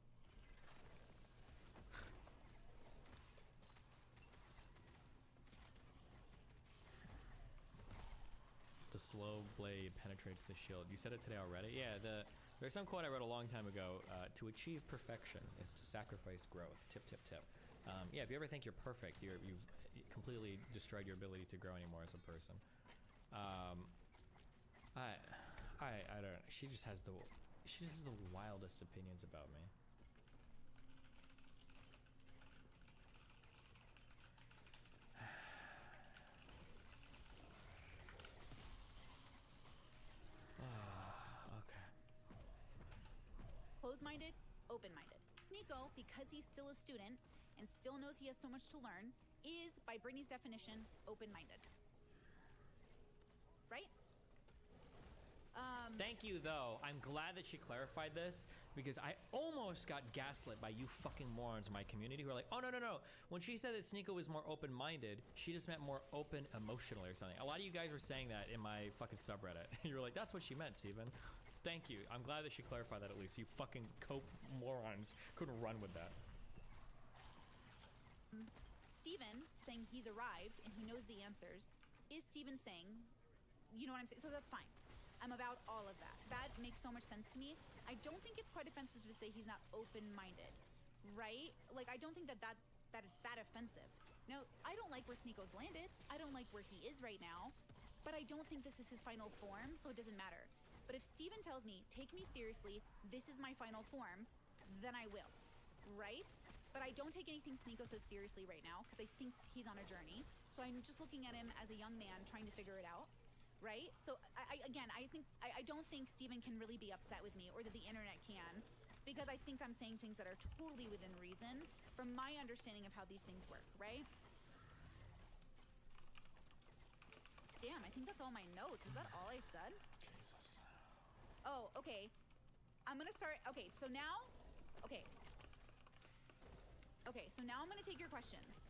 The slow blade penetrates the shield. You said it today already? Yeah, there's some quote I wrote a long time ago. To achieve perfection is to sacrifice growth. Tip, tip, tip. Yeah, if you ever think you're perfect, you've completely destroyed your ability to grow anymore as a person. I don't. She just has the wildest opinions about me. Okay. Closed-minded, open-minded. Sneeko, because he's still a student and still knows he has so much to learn, is, by Brittany's definition, open-minded. Right? Thank you, though. I'm glad that she clarified this, because I almost got gaslit by you fucking morons in my community who are like, oh, no, no, no. When she said that Sneeko was more open-minded, she just meant more open emotionally or something. A lot of you guys were saying that in my fucking subreddit. You were like, that's what she meant, Steven. Thank you. I'm glad that she clarified that at least. You fucking morons couldn't run with that. Steven saying he's arrived and he knows the answers is Steven saying, you know what I'm saying? So that's fine. I'm about all of that. That makes so much sense to me. I don't think it's quite offensive to say he's not open-minded, right? Like, I don't think that it's that offensive. Now, I don't like where Sneeko's landed. I don't like where he is right now, but I don't think this is his final form, so it doesn't matter. But if Steven tells me, take me seriously, this is my final form, then I will, right? But I don't take anything Sneeko says seriously right now, because I think he's on a journey. So I'm just looking at him as a young man trying to figure it out. Right? So I don't think Steven can really be upset with me, or that the internet can, because I think I'm saying things that are totally within reason from my understanding of how these things work, right? Damn, I think that's all my notes. Is that all I said? Jesus. Oh, okay. I'm gonna start, okay, so now I'm gonna take your questions.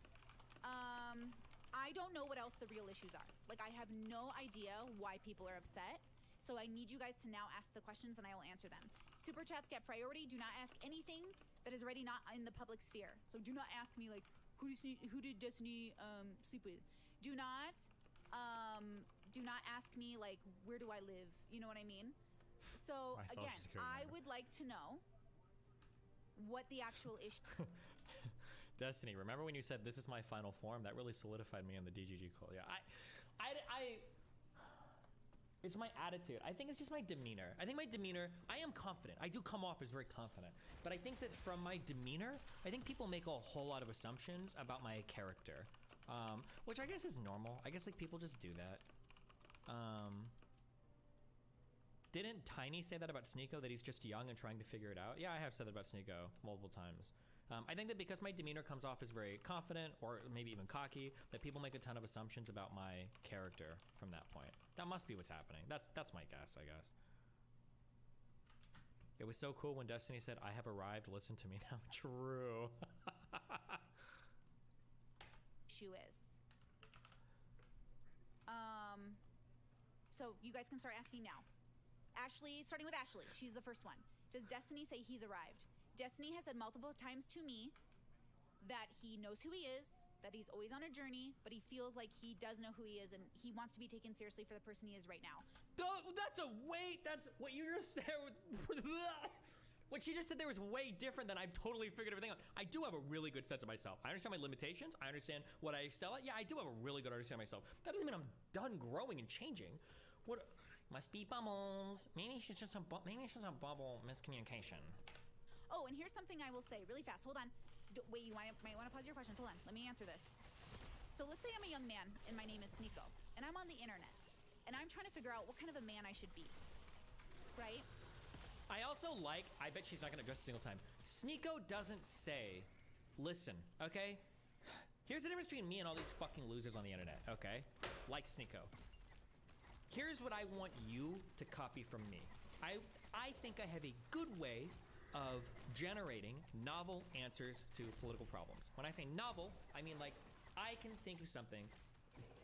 I don't know what else the real issues are. Like, I have no idea why people are upset. So I need you guys to now ask the questions and I will answer them. Super chats get priority. Do not ask anything that is already not in the public sphere. So do not ask me like, who did Destiny sleep with? Do not ask me like, where do I live? You know what I mean? So again, I would like to know what the actual issue. Destiny, remember when you said this is my final form? That really solidified me on the DGG call. Yeah, it's my attitude. I think it's just my demeanor. I think my demeanor, I am confident. I do come off as very confident. But I think that from my demeanor, I think people make a whole lot of assumptions about my character. Which I guess is normal. I guess like people just do that. Didn't Tiny say that about Sneeko, that he's just young and trying to figure it out? Yeah, I have said that about Sneeko multiple times. I think that because my demeanor comes off as very confident or maybe even cocky, that people make a ton of assumptions about my character from that point. That must be what's happening. That's my guess, I guess. It was so cool when Destiny said, I have arrived, listen to me now. True. Issue is. So you guys can start asking now. Ashley, starting with Ashley, she's the first one. Does Destiny say he's arrived? Destiny has said multiple times to me that he knows who he is, that he's always on a journey, but he feels like he does know who he is and he wants to be taken seriously for the person he is right now. That's what you just said. What she just said there was way different than I've totally figured everything out. I do have a really good sense of myself. I understand my limitations. I understand what I excel at. Yeah, I do have a really good understanding of myself. That doesn't mean I'm done growing and changing. What? Must be bubbles. Maybe it's just a bubble miscommunication. Oh, and here's something I will say really fast. Hold on. Wait, you might want to pause your question. Hold on. Let me answer this. So let's say I'm a young man and my name is Sneeko, and I'm on the internet, and I'm trying to figure out what kind of a man I should be. Right? I also like, I bet she's not going to address a single time. Sneeko doesn't say, listen, okay? Here's the difference between me and all these fucking losers on the internet, okay? Like Sneeko. Here's what I want you to copy from me. I think I have a good way of generating novel answers to political problems. When I say novel, I mean like I can think of something,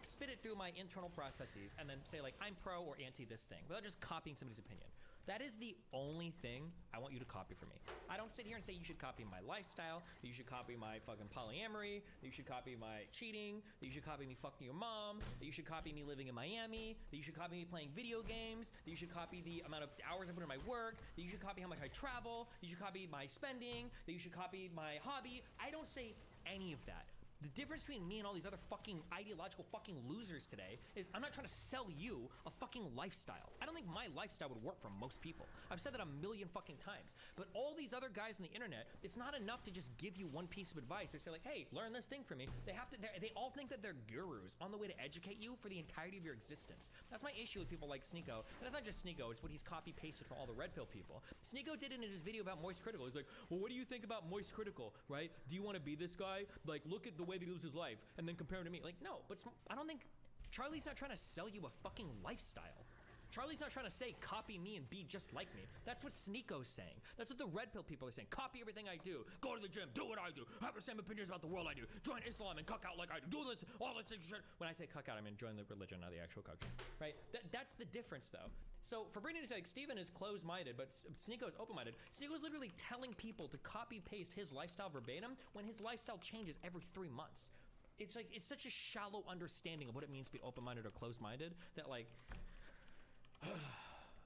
spit it through my internal processes, and then say like I'm pro or anti this thing without just copying somebody's opinion. That is the only thing I want you to copy from me. I don't sit here and say you should copy my lifestyle, that you should copy my fucking polyamory, that you should copy my cheating, that you should copy me fucking your mom, that you should copy me living in Miami, that you should copy me playing video games, that you should copy the amount of hours I put in my work, that you should copy how much I travel, that you should copy my spending, that you should copy my hobby. I don't say any of that. The difference between me and all these other fucking ideological fucking losers today is I'm not trying to sell you a fucking lifestyle. I don't think my lifestyle would work for most people. I've said that a million fucking times. But all these other guys on the internet, it's not enough to just give you one piece of advice. They say like, hey, learn this thing from me. They all think that they're gurus on the way to educate you for the entirety of your existence. That's my issue with people like Sneeko. And it's not just Sneeko, it's what he's copy pasted from all the Red Pill people. Sneeko did it in his video about Moist Critical. He's like, well, what do you think about Moist Critical, right? Do you want to be this guy? Like, look at the way that he lives his life and then compare him to me. Like, no, but I don't think Charlie's not trying to sell you a fucking lifestyle. Charlie's not trying to say copy me and be just like me. That's what Sneeko's saying. That's what the Red Pill people are saying. Copy everything I do. Go to the gym. Do what I do. Have the same opinions about the world I do. Join Islam and cuck out like I do. Do this, all this shit. When I say cuck out, I mean join the religion, not the actual cucks. Right? That's the difference, though. So for Brittany to say, like, Steven is closed-minded, but Sneeko is open-minded. Sneeko is literally telling people to copy-paste his lifestyle verbatim when his lifestyle changes every 3 months. It's like, it's such a shallow understanding of what it means to be open-minded or closed-minded that like,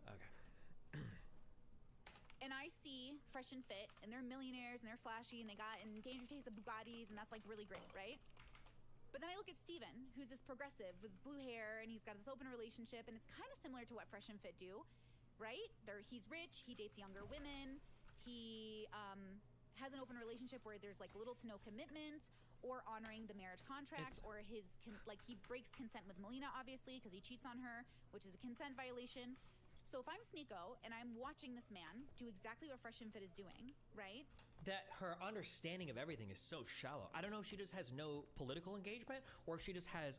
okay. And I see Fresh and Fit, and they're millionaires, and they're flashy, and they got endangered taste of Bugattis, and that's like really great, right? But then I look at Steven, who's this progressive with blue hair, and he's got this open relationship, and it's kind of similar to what Fresh and Fit do, right? He's rich, he dates younger women, he has an open relationship where there's like little to no commitment or honoring the marriage contract, or he breaks consent with Melina, obviously, because he cheats on her, which is a consent violation. So if I'm Sneeko and I'm watching this man do exactly what Fresh and Fit is doing, right? That her understanding of everything is so shallow. I don't know if she just has no political engagement or if she just has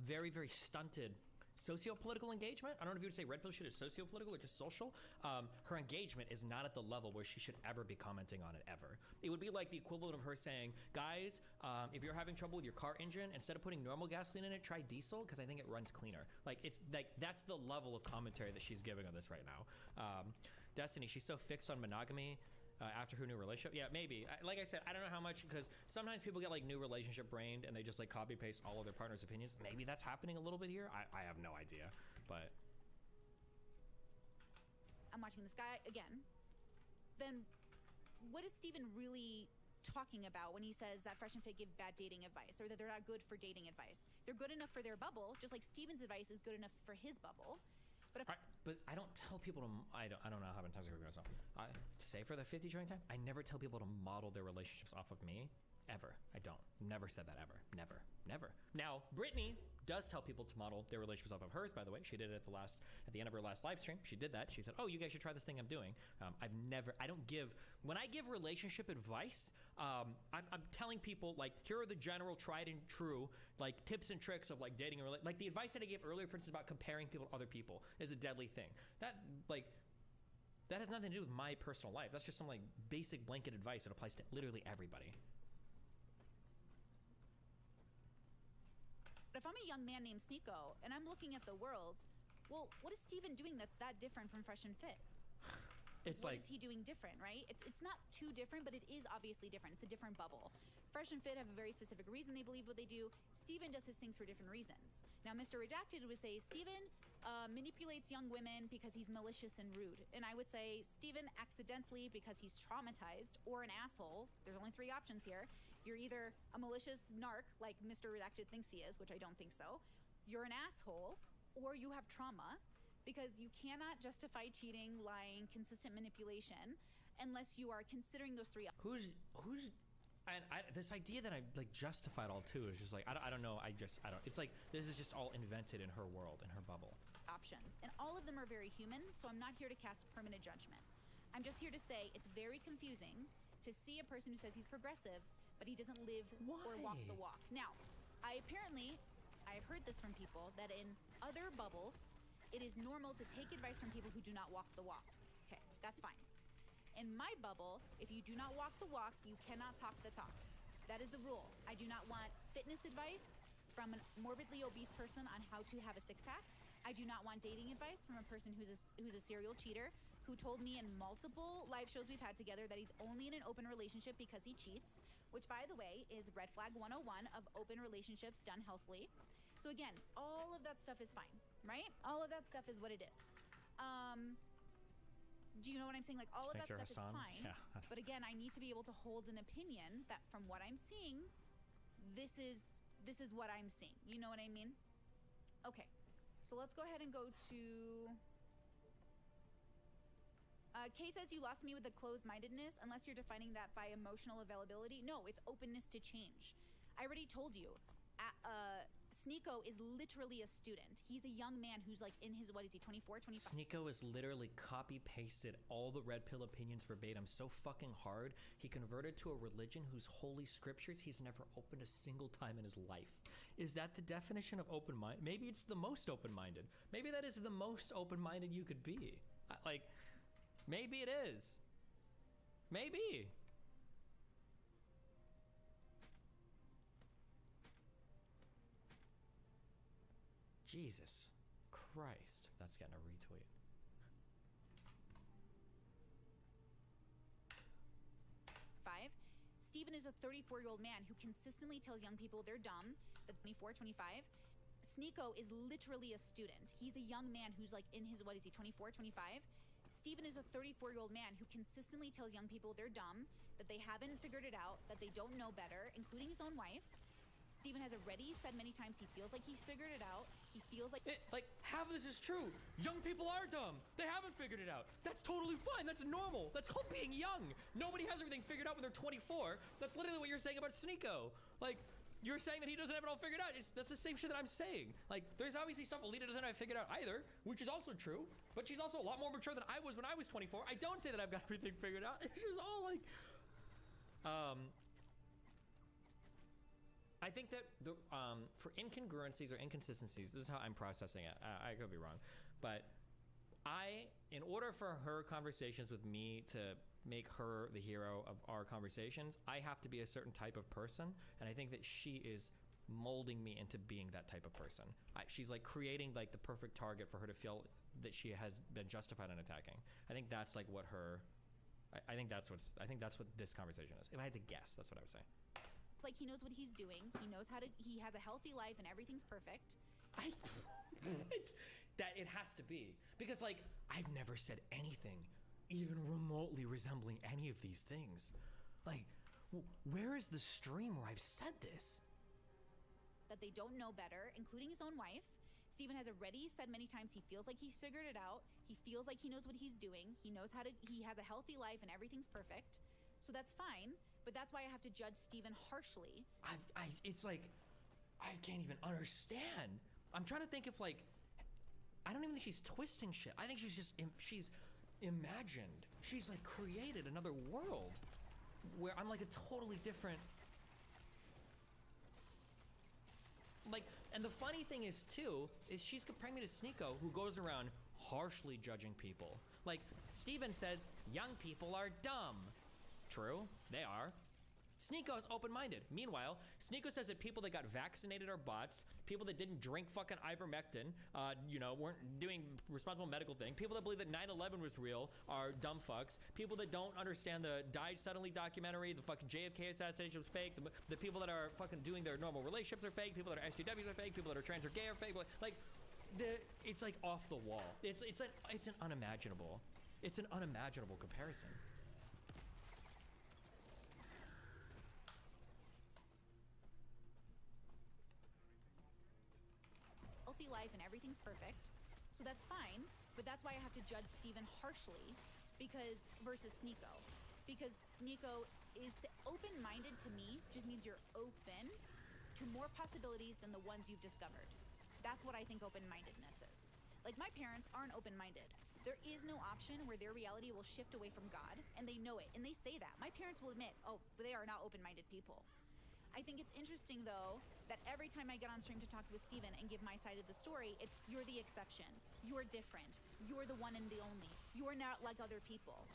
very, very stunted socio-political engagement. I don't know if you would say red pill shit is socio-political or just social. Her engagement is not at the level where she should ever be commenting on it ever. It would be like the equivalent of her saying, guys, if you're having trouble with your car engine, instead of putting normal gasoline in it, try diesel because I think it runs cleaner. Like, it's like, that's the level of commentary that she's giving on this right now. Destiny, she's so fixed on monogamy after her new relationship. Yeah, maybe. Like I said, I don't know how much, because sometimes people get like new relationship brained and they just like copy paste all of their partner's opinions. Maybe that's happening a little bit here. I have no idea, but. I'm watching this guy again. Then what is Steven really talking about when he says that Fresh and Fit give bad dating advice, or that they're not good for dating advice? They're good enough for their bubble, just like Steven's advice is good enough for his bubble. But I don't tell people to. I don't know how many times I heard myself. To say for the 50 trillion time, I never tell people to model their relationships off of me, ever. I don't. Never said that ever. Never. Now, Brittany does tell people to model their relationships off of hers. By the way, she did it at the end of her last live stream. She did that. She said, "Oh, you guys should try this thing I'm doing." I don't give. When I give relationship advice, I'm telling people like, here are the general tried and true like tips and tricks of like dating and like the advice that I gave earlier, for instance, about comparing people to other people is a deadly thing. That has nothing to do with my personal life. That's just some like basic blanket advice that applies to literally everybody. But if I'm a young man named Sneeko and I'm looking at the world, well, what is Steven doing that's that different from Fresh and Fit? What is he doing different, right? It's not too different, but it is obviously different. It's a different bubble. Fresh and Fit have a very specific reason they believe what they do. Steven does his things for different reasons. Now, Mr. Redacted would say Steven manipulates young women because he's malicious and rude. And I would say Steven accidentally because he's traumatized or an asshole. There's only 3 options here. You're either a malicious narc like Mr. Redacted thinks he is, which I don't think so. You're an asshole, or you have trauma, because you cannot justify cheating, lying, consistent manipulation unless you are considering those 3 options. This idea that I like justified all too is just like, I don't know. It's like, this is just all invented in her world, in her bubble. Options, and all of them are very human, so I'm not here to cast permanent judgment. I'm just here to say it's very confusing to see a person who says he's progressive, but he doesn't live or walk the walk. Now, I've heard this from people, that in other bubbles, it is normal to take advice from people who do not walk the walk. Okay, that's fine. In my bubble, if you do not walk the walk, you cannot talk the talk. That is the rule. I do not want fitness advice from a morbidly obese person on how to have a six-pack. I do not want dating advice from a person who's a serial cheater, who told me in multiple live shows we've had together that he's only in an open relationship because he cheats, which, by the way, is red flag 101 of open relationships done healthily. So again, all of that stuff is fine, right? All of that stuff is what it is. Do you know what I'm saying? Like, all of that stuff is fine. Yeah. But again, I need to be able to hold an opinion that from what I'm seeing, this is what I'm seeing. You know what I mean? Okay. So let's go ahead and go to... Kay says you lost me with the closed-mindedness, unless you're defining that by emotional availability. No, it's openness to change. I already told you. Sneeko is literally a student. He's a young man who's like in his, what is he, 24, 25? Sneeko is literally copy-pasted all the red pill opinions verbatim so fucking hard, he converted to a religion whose holy scriptures he's never opened a single time in his life. Is that the definition of open-minded? Maybe it's the most open-minded. Maybe that is the most open-minded you could be. Like, maybe it is. Maybe. Jesus Christ. That's getting a retweet. Steven is a 34-year-old man who consistently tells young people they're dumb, the 24, 25. Sneeko is literally a student. He's a young man who's like in his, what is he, 24, 25? Steven is a 34-year-old man who consistently tells young people they're dumb, that they haven't figured it out, that they don't know better, including his own wife. Steven has already said many times he feels like he's figured it out. He feels like... half of this is true. Young people are dumb. They haven't figured it out. That's totally fine. That's normal. That's called being young. Nobody has everything figured out when they're 24. That's literally what you're saying about Sneeko. Like, you're saying that he doesn't have it all figured out. That's the same shit that I'm saying. Like, there's obviously stuff Alita doesn't have figured out either, which is also true. But she's also a lot more mature than I was when I was 24. I don't say that I've got everything figured out. It's just all like... I think that for incongruencies or inconsistencies, this is how I'm processing it. I could be wrong, but in order for her conversations with me to make her the hero of our conversations, I have to be a certain type of person, and I think that she is molding me into being that type of person. She's like creating like the perfect target for her to feel that she has been justified in attacking. I think that's like what her. I think that's what this conversation is. If I had to guess, that's what I would say. Like he knows what he's doing. He knows how to. He has a healthy life and everything's perfect. That it has to be, because like I've never said anything even remotely resembling any of these things. Like, where is the stream where I've said this? That they don't know better, including his own wife. Steven has already said many times he feels like he's figured it out. He feels like he knows what he's doing. He knows how to. He has a healthy life and everything's perfect. So that's fine. But that's why I have to judge Steven harshly. It's like I can't even understand. I'm trying to think if like I don't even think she's twisting shit. I think she's just she's imagined. She's like created another world where I'm like a totally different. Like, and the funny thing is too, is she's comparing me to Sneeko, who goes around harshly judging people. Like, Steven says, young people are dumb. True, they are. Sneeko is open-minded. Meanwhile, Sneeko says that people that got vaccinated are bots, people that didn't drink fucking ivermectin, weren't doing responsible medical thing, people that believe that 9/11 was real are dumb fucks, people that don't understand the Died Suddenly documentary, the fucking JFK assassination was fake, the people that are fucking doing their normal relationships are fake, people that are SJWs are fake, people that are trans or gay are fake. Like, it's like off the wall. It's an unimaginable comparison. Life and everything's perfect, so that's fine. But that's why I have to judge Steven harshly, versus Sneeko, because Sneeko is open-minded. To me just means you're open to more possibilities than the ones you've discovered. That's what I think open-mindedness is. Like, my parents aren't open-minded. There is no option where their reality will shift away from God, and they know it, and they say that. My parents will admit, oh, they are not open-minded people. I think it's interesting, though, that every time I get on stream to talk with Steven and give my side of the story, it's, you're the exception. You're different. You're the one and the only. You're not like other people.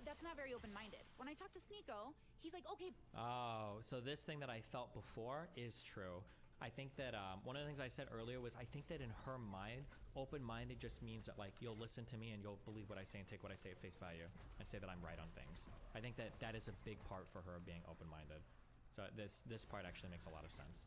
That's not very open-minded. When I talk to Sneeko, he's like, okay. Oh, so this thing that I felt before is true. I think that one of the things I said earlier was I think that in her mind, open-minded just means that like you'll listen to me and you'll believe what I say and take what I say at face value and say that I'm right on things. I think that that is a big part for her being open-minded. So this part actually makes a lot of sense.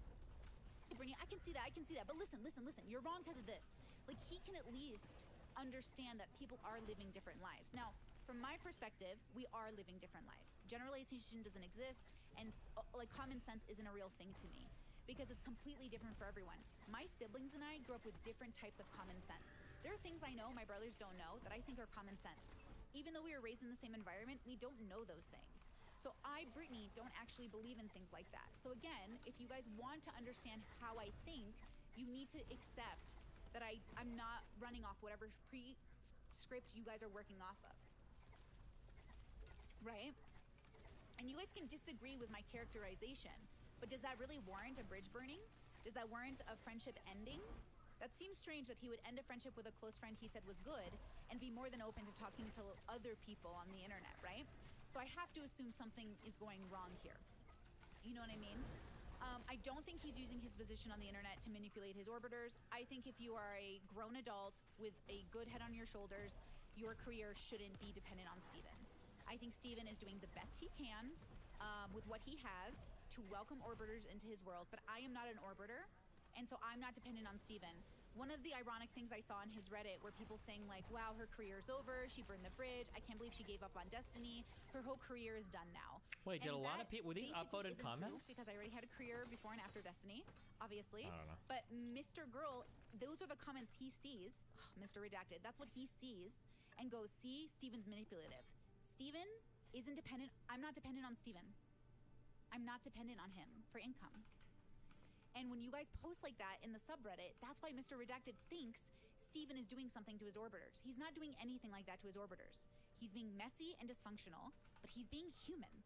Brittany, I can see that, but listen, you're wrong because of this. Like, he can at least understand that people are living different lives. Now, from my perspective, we are living different lives. Generalization doesn't exist, and like common sense isn't a real thing to me, because it's completely different for everyone. My siblings and I grew up with different types of common sense. There are things I know my brothers don't know that I think are common sense. Even though we were raised in the same environment, we don't know those things. So I, Brittany, don't actually believe in things like that. So again, if you guys want to understand how I think, you need to accept that I'm not running off whatever pre-script you guys are working off of. Right? And you guys can disagree with my characterization, but does that really warrant a bridge burning? Does that warrant a friendship ending? That seems strange that he would end a friendship with a close friend he said was good and be more than open to talking to other people on the internet, right? So I have to assume something is going wrong here. You know what I mean? I don't think he's using his position on the internet to manipulate his orbiters. I think if you are a grown adult with a good head on your shoulders, your career shouldn't be dependent on Steven. I think Steven is doing the best he can with what he has to welcome orbiters into his world, but I am not an orbiter, and so I'm not dependent on Steven. One of the ironic things I saw on his Reddit were people saying like, wow, her career's over, she burned the bridge, I can't believe she gave up on Destiny, her whole career is done now. Wait, did a lot of people, were these upvoted comments? Because I already had a career before and after Destiny, obviously. I don't know. But Mr. Girl, those are the comments he sees, Mr. Redacted, that's what he sees, and goes, see, Steven's manipulative. Steven isn't dependent, I'm not dependent on Steven. I'm not dependent on him for income. And when you guys post like that in the subreddit, that's why Mr. Redacted thinks Steven is doing something to his orbiters. He's not doing anything like that to his orbiters. He's being messy and dysfunctional, but he's being human.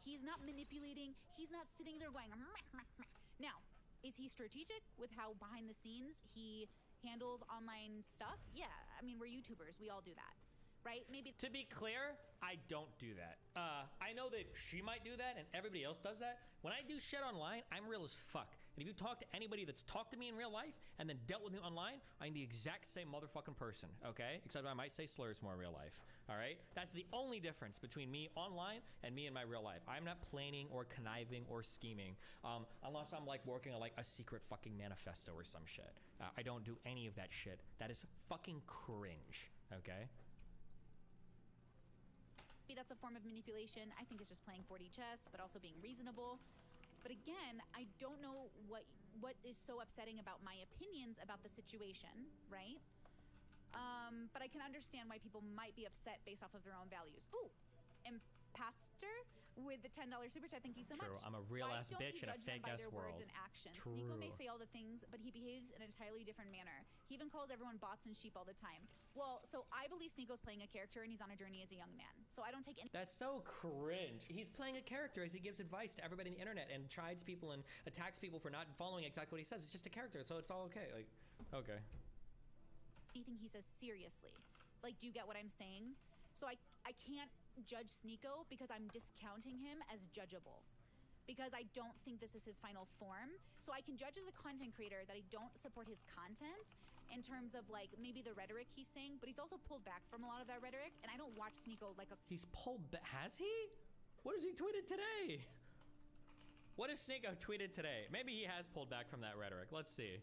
He's not manipulating. He's not sitting there going, meh, meh, meh. Now, is he strategic with how behind the scenes he handles online stuff? Yeah, I mean, we're YouTubers. We all do that, right? Maybe. To be clear, I don't do that. I know that she might do that and everybody else does that. When I do shit online, I'm real as fuck. And if you talk to anybody that's talked to me in real life and then dealt with me online, I'm the exact same motherfucking person, okay? Except I might say slurs more in real life, all right? That's the only difference between me online and me in my real life. I'm not planning or conniving or scheming, unless I'm like working on like a secret fucking manifesto or some shit. I don't do any of that shit. That is fucking cringe, okay? That's a form of manipulation. I think it's just playing 4D chess, but also being reasonable. But again, I don't know what is so upsetting about my opinions about the situation, right? But I can understand why people might be upset based off of their own values. Ooh, Impastor with the $10 super chat. Thank you so much. True, I'm a real ass bitch in a fake ass world. Words and actions. True. Sneeko may say all the things, but he behaves in an entirely different manner. He even calls everyone bots and sheep all the time. Well, so I believe Sneeko's playing a character and he's on a journey as a young man. So I don't take any. That's so cringe. He's playing a character as he gives advice to everybody on the internet and chides people and attacks people for not following exactly what he says. It's just a character, so it's all okay. Like, okay. Anything he says seriously. Like, do you get what I'm saying? So I can't judge Sneeko because I'm discounting him as judgeable. Because I don't think this is his final form. So I can judge as a content creator that I don't support his content in terms of like maybe the rhetoric he's saying, but he's also pulled back from a lot of that rhetoric, and I don't watch Sneeko like a. He's pulled back. Has he? What has he tweeted today? What has Sneeko tweeted today? Maybe he has pulled back from that rhetoric. Let's see.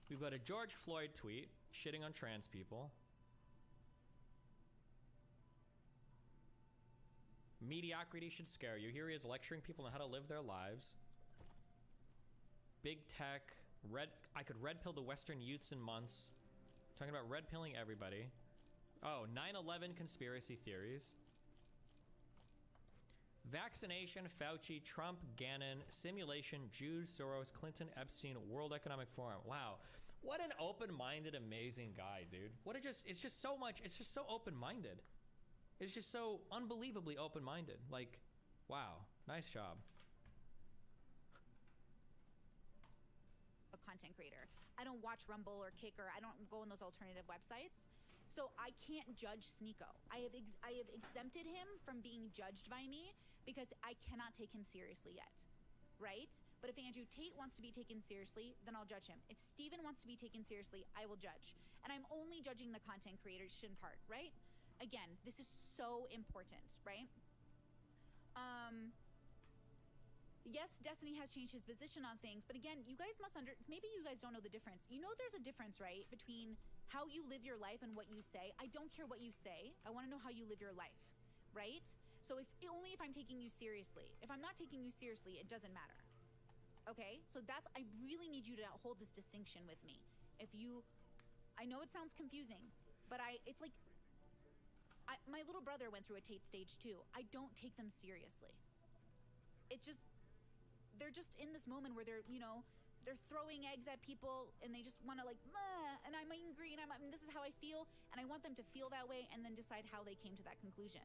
We've got a George Floyd tweet shitting on trans people. Mediocrity should scare you. Here he is lecturing people on how to live their lives. Big tech. I could red pill the Western youths in months. Talking about red pilling everybody. Oh, 9/11 conspiracy theories. Vaccination, Fauci, Trump, Gannon, simulation, Jews, Soros, Clinton, Epstein, World Economic Forum. Wow. What an open-minded, amazing guy, dude. It's just so much. It's just so open-minded. It's just so unbelievably open-minded. Like, wow. Nice job. A content creator. I don't watch Rumble or Kick, or I don't go on those alternative websites. So I can't judge Sneeko. I have exempted him from being judged by me because I cannot take him seriously yet. Right? But if Andrew Tate wants to be taken seriously, then I'll judge him. If Steven wants to be taken seriously, I will judge. And I'm only judging the content creation part, right? Again, this is so important, right? Yes, Destiny has changed his position on things, but again, you guys must maybe you guys don't know the difference. You know there's a difference, right, between how you live your life and what you say. I don't care what you say. I want to know how you live your life, right? So only if I'm taking you seriously. If I'm not taking you seriously, it doesn't matter. Okay? So I really need you to hold this distinction with me. I know it sounds confusing, but it's like, my little brother went through a Tate stage too. I don't take them seriously. They're just in this moment where they're throwing eggs at people and they just want to like, and I'm angry and this is how I feel, and I want them to feel that way and then decide how they came to that conclusion.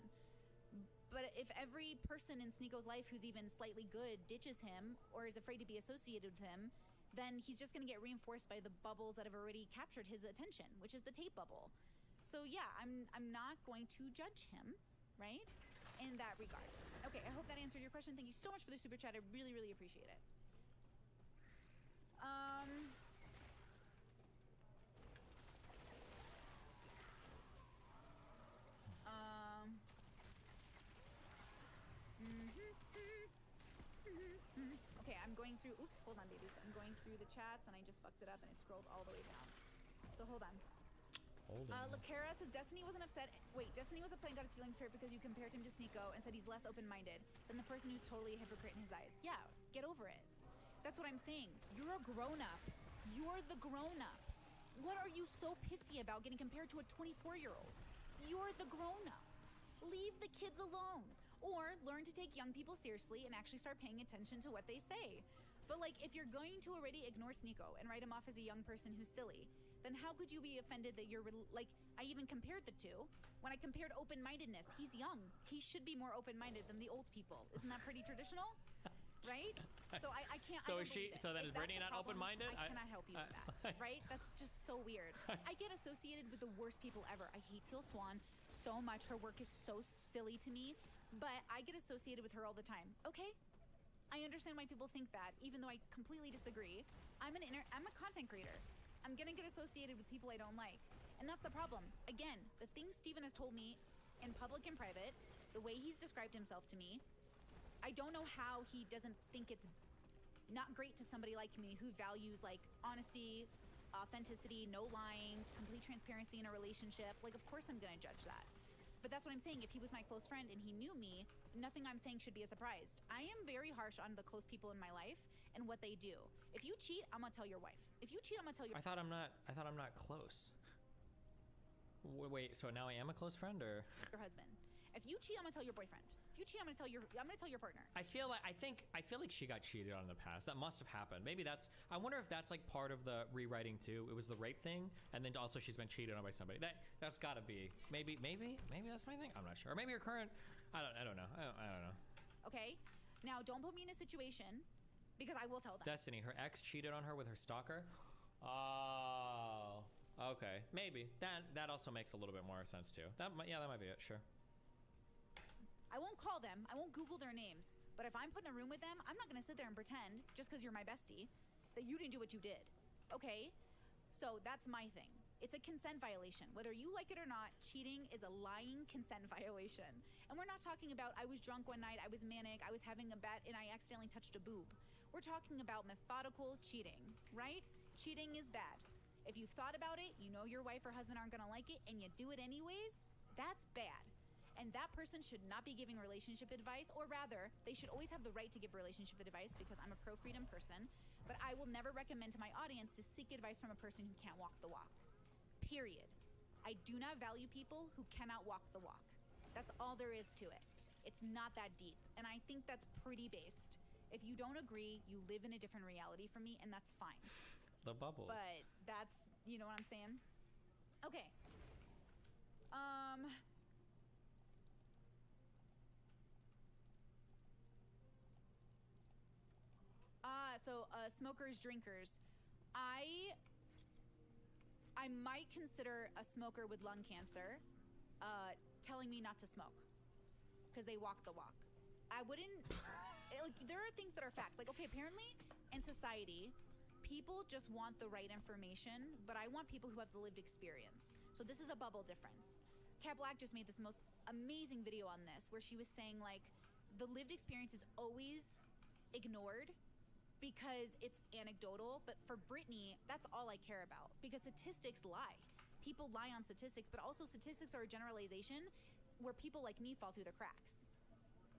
But if every person in Sneeko's life who's even slightly good ditches him or is afraid to be associated with him, then he's just going to get reinforced by the bubbles that have already captured his attention, which is the Tate bubble. So yeah, I'm not going to judge him, right? In that regard. Okay, I hope that answered your question. Thank you so much for the super chat. I really, really appreciate it. Okay, I'm going through, oops, hold on, babies. I'm going through the chats and I just fucked it up and it scrolled all the way down. So hold on. Lakara says Destiny was upset and got his feelings hurt because you compared him to Sneeko and said he's less open-minded than the person who's totally a hypocrite in his eyes. Yeah, get over it. That's what I'm saying. You're a grown-up. You're the grown-up. What are you so pissy about getting compared to a 24-year-old? You're the grown-up. Leave the kids alone. Or learn to take young people seriously and actually start paying attention to what they say. But like, if you're going to already ignore Sneeko and write him off as a young person who's silly, then how could you be offended that like, I even compared the two. When I compared open-mindedness, he's young. He should be more open-minded than the old people. Isn't that pretty traditional? Right? So I can't. So I is she? So then is Brittany not open-minded? I cannot help you with that. Right? That's just so weird. I get associated with the worst people ever. I hate Teal Swan so much. Her work is so silly to me, but I get associated with her all the time. Okay, I understand why people think that, even though I completely disagree. I'm a content creator. I'm gonna get associated with people I don't like, and that's the problem. Again, the things Steven has told me in public and private, the way he's described himself to me. I don't know how he doesn't think it's not great to somebody like me who values like honesty, authenticity, no lying, complete transparency in a relationship. Like, of course I'm gonna judge that. But that's what I'm saying. If he was my close friend and he knew me, nothing I'm saying should be a surprise. I am very harsh on the close people in my life and what they do. If you cheat, I'm gonna tell your wife. If you cheat, I'm gonna tell your I thought I'm not close. Wait, so now I am a close friend, or your husband. If you cheat, I'm gonna tell your boyfriend. If you cheat, I'm gonna tell your partner. I feel like she got cheated on in the past. That must have happened. Maybe that's. I wonder if that's like part of the rewriting too. It was the rape thing, and then also she's been cheated on by somebody. That's got to be. Maybe that's my thing. I'm not sure. Or maybe her current. I don't know. I don't know. Okay, now don't put me in a situation because I will tell them. Destiny, her ex cheated on her with her stalker. Oh, okay. Maybe that also makes a little bit more sense too. That might be it. Sure. I won't call them. I won't Google their names. But if I'm put in a room with them, I'm not gonna sit there and pretend, just because you're my bestie, that you didn't do what you did. Okay? So that's my thing. It's a consent violation. Whether you like it or not, cheating is a lying consent violation. And we're not talking about I was drunk one night, I was manic, I was having a bet, and I accidentally touched a boob. We're talking about methodical cheating, right? Cheating is bad. If you've thought about it, you know your wife or husband aren't gonna like it, and you do it anyways, that's bad. And that person should not be giving relationship advice, or rather, they should always have the right to give relationship advice because I'm a pro-freedom person, but I will never recommend to my audience to seek advice from a person who can't walk the walk. Period. I do not value people who cannot walk the walk. That's all there is to it. It's not that deep, and I think that's pretty based. If you don't agree, you live in a different reality from me, and that's fine. The bubbles. But that's, you know what I'm saying? Okay. Smokers, drinkers. I might consider a smoker with lung cancer telling me not to smoke because they walk the walk. I wouldn't. Like, there are things that are facts. Like, okay, apparently in society, people just want the right information, but I want people who have the lived experience. So this is a bubble difference. Kat Black just made this most amazing video on this where she was saying, like, the lived experience is always ignored because it's anecdotal, but for Brittany, that's all I care about because statistics lie. People lie on statistics, but also statistics are a generalization where people like me fall through the cracks.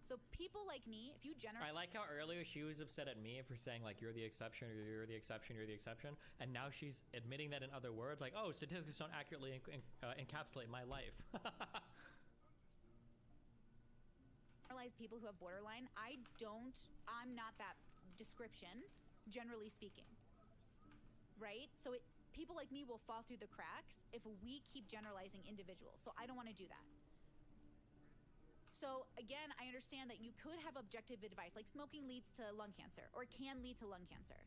So people like me, if you I like how earlier she was upset at me for saying like you're the exception, or you're the exception, you're the exception, and now she's admitting that in other words, like, oh, statistics don't accurately encapsulate my life. Generalize people who have borderline. I'm not that description, generally speaking, right? So people like me will fall through the cracks if we keep generalizing individuals. So I don't want to do that. So again, I understand that you could have objective advice, like smoking leads to lung cancer or can lead to lung cancer.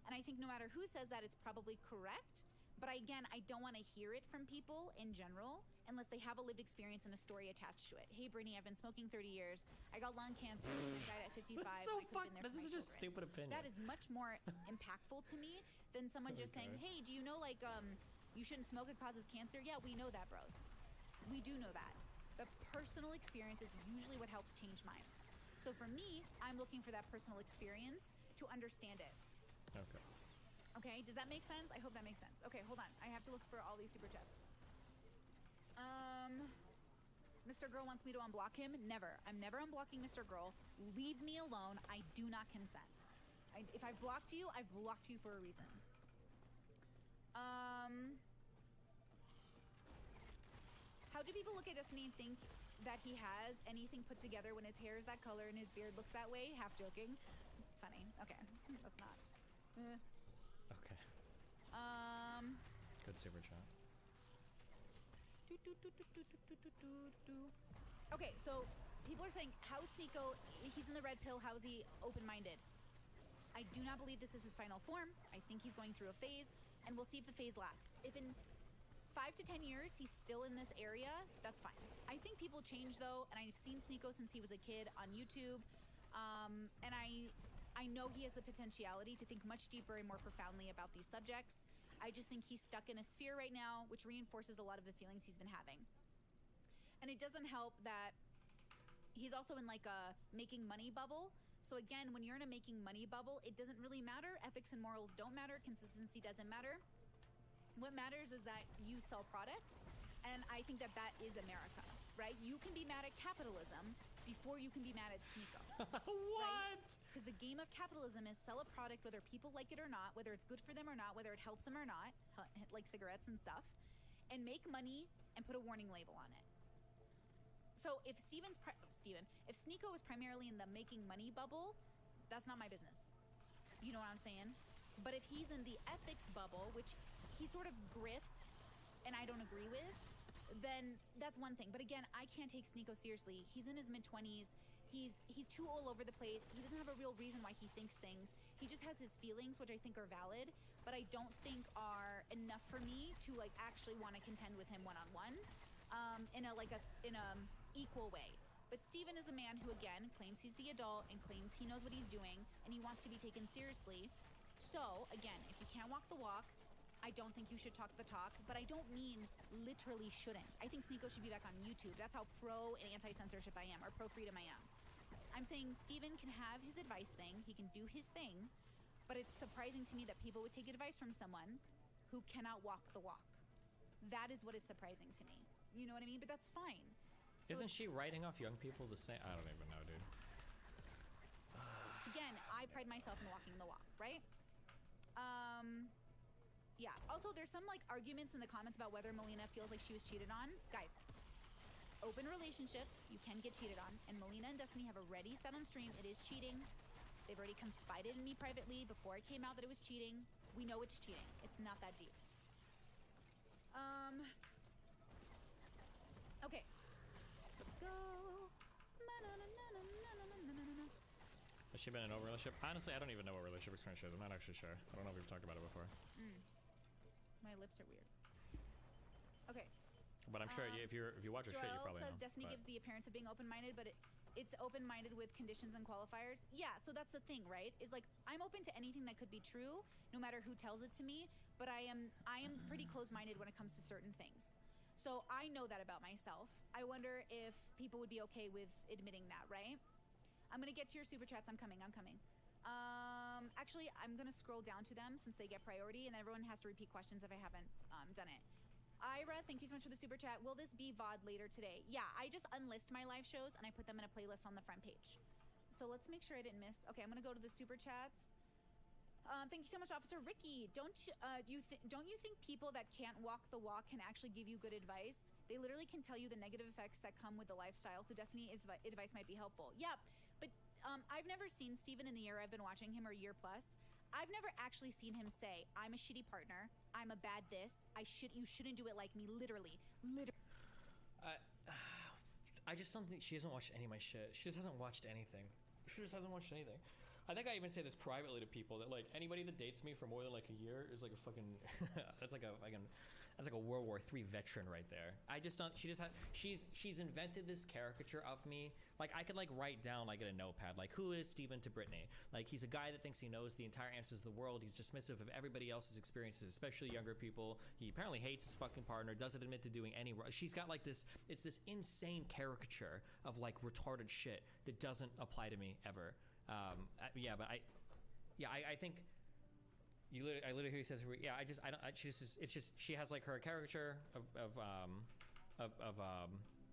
And I think no matter who says that, it's probably correct. But again, I don't want to hear it from people in general unless they have a lived experience and a story attached to it. Hey, Brittany, I've been smoking 30 years. I got lung cancer. I died at 55. So this is just stupid opinion. That is much more impactful to me than someone just saying, hey, do you know, like, you shouldn't smoke, it causes cancer? Yeah, we know that, bros. We do know that. But personal experience is usually what helps change minds. So for me, I'm looking for that personal experience to understand it. Okay. Okay, does that make sense? I hope that makes sense. Okay, hold on. I have to look for all these super chats. Mr. Girl wants me to unblock him. Never. I'm never unblocking Mr. Girl. Leave me alone. I do not consent. If I've blocked you, I've blocked you for a reason. How do people look at Destiny and think that he has anything put together when his hair is that color and his beard looks that way? Half joking. Funny. Okay, that's not. Okay. Good super chat. Okay, so people are saying, how's Sneeko? He's in the red pill. How's he open-minded? I do not believe this is his final form. I think he's going through a phase, and we'll see if the phase lasts. If in 5 to 10 years he's still in this area, that's fine. I think people change though, and I've seen Sneeko since he was a kid on YouTube, and I know he has the potentiality to think much deeper and more profoundly about these subjects. I just think he's stuck in a sphere right now, which reinforces a lot of the feelings he's been having. And it doesn't help that he's also in like a making money bubble. So again, when you're in a making money bubble, it doesn't really matter. Ethics and morals don't matter. Consistency doesn't matter. What matters is that you sell products. And I think that that is America, right? You can be mad at capitalism before you can be mad at Sneeko. What? Because the game of capitalism is sell a product whether people like it or not, whether it's good for them or not, whether it helps them or not, like cigarettes and stuff, and make money and put a warning label on it. So if if Sneeko is primarily in the making money bubble, that's not my business. You know what I'm saying? But if he's in the ethics bubble, which he sort of grifts and I don't agree with, then that's one thing. But again, I can't take Sneeko seriously. He's in his mid-20s. He's too all over the place. He doesn't have a real reason why he thinks things. He just has his feelings, which I think are valid, but I don't think are enough for me to like actually want to contend with him one-on-one in a equal way. But Steven is a man who, again, claims he's the adult and claims he knows what he's doing and he wants to be taken seriously. So, again, if you can't walk the walk, I don't think you should talk the talk, but I don't mean literally shouldn't. I think Sneeko should be back on YouTube. That's how pro and anti-censorship I am, or pro-freedom I am. I'm saying Steven can have his advice thing, he can do his thing, but it's surprising to me that people would take advice from someone who cannot walk the walk. That is what is surprising to me. You know what I mean? But that's fine. So isn't she writing off young people the same? I don't even know, dude. Again, I pride myself in walking the walk, right? Yeah. Also, there's some like arguments in the comments about whether Melina feels like she was cheated on. Guys, open relationships, you can get cheated on, and Melina and Destiny have already said on stream it is cheating. They've already confided in me privately before it came out that it was cheating. We know it's cheating. It's not that deep. Okay. Let's go. Has she been in a relationship? Honestly, I don't even know what relationship experience she has. I'm not actually sure. I don't know if we've talked about it before. My lips are weird. Okay. But I'm sure if you watch her shit, you probably says know. Destiny gives the appearance of being open-minded, but it's open-minded with conditions and qualifiers. Yeah, so that's the thing, right? Is like I'm open to anything that could be true, no matter who tells it to me. But I am pretty closed-minded when it comes to certain things. So I know that about myself. I wonder if people would be okay with admitting that, right? I'm gonna get to your super chats. I'm coming. Actually, I'm gonna scroll down to them since they get priority, and everyone has to repeat questions if I haven't done it. Ira, thank you so much for the super chat. Will this be VOD later today? Yeah, I just unlist my live shows and I put them in a playlist on the front page. So let's make sure I didn't miss. Okay, I'm gonna go to the super chats. Thank you so much, Officer Ricky. Don't you think people that can't walk the walk can actually give you good advice? They literally can tell you the negative effects that come with the lifestyle. So Destiny advice might be helpful. Yeah, but I've never seen Steven in the year I've been watching him, or a year plus. I've never actually seen him say, "I'm a shitty partner. I'm a bad this. You shouldn't do it like me." Literally. I just don't think she hasn't watched any of my shit. She just hasn't watched anything. I think I even say this privately to people that like anybody that dates me for more than like a year is like a fucking that's like a World War III veteran right there. I just don't. She's invented this caricature of me. Like I could like write down like in a notepad like who is Steven to Brittany. Like he's a guy that thinks he knows the entire answers to the world. He's dismissive of everybody else's experiences, especially younger people. He apparently hates his fucking partner. Doesn't admit to doing any. She's got like this. It's this insane caricature of like retarded shit that doesn't apply to me ever. I think I literally hear he says she has like her caricature of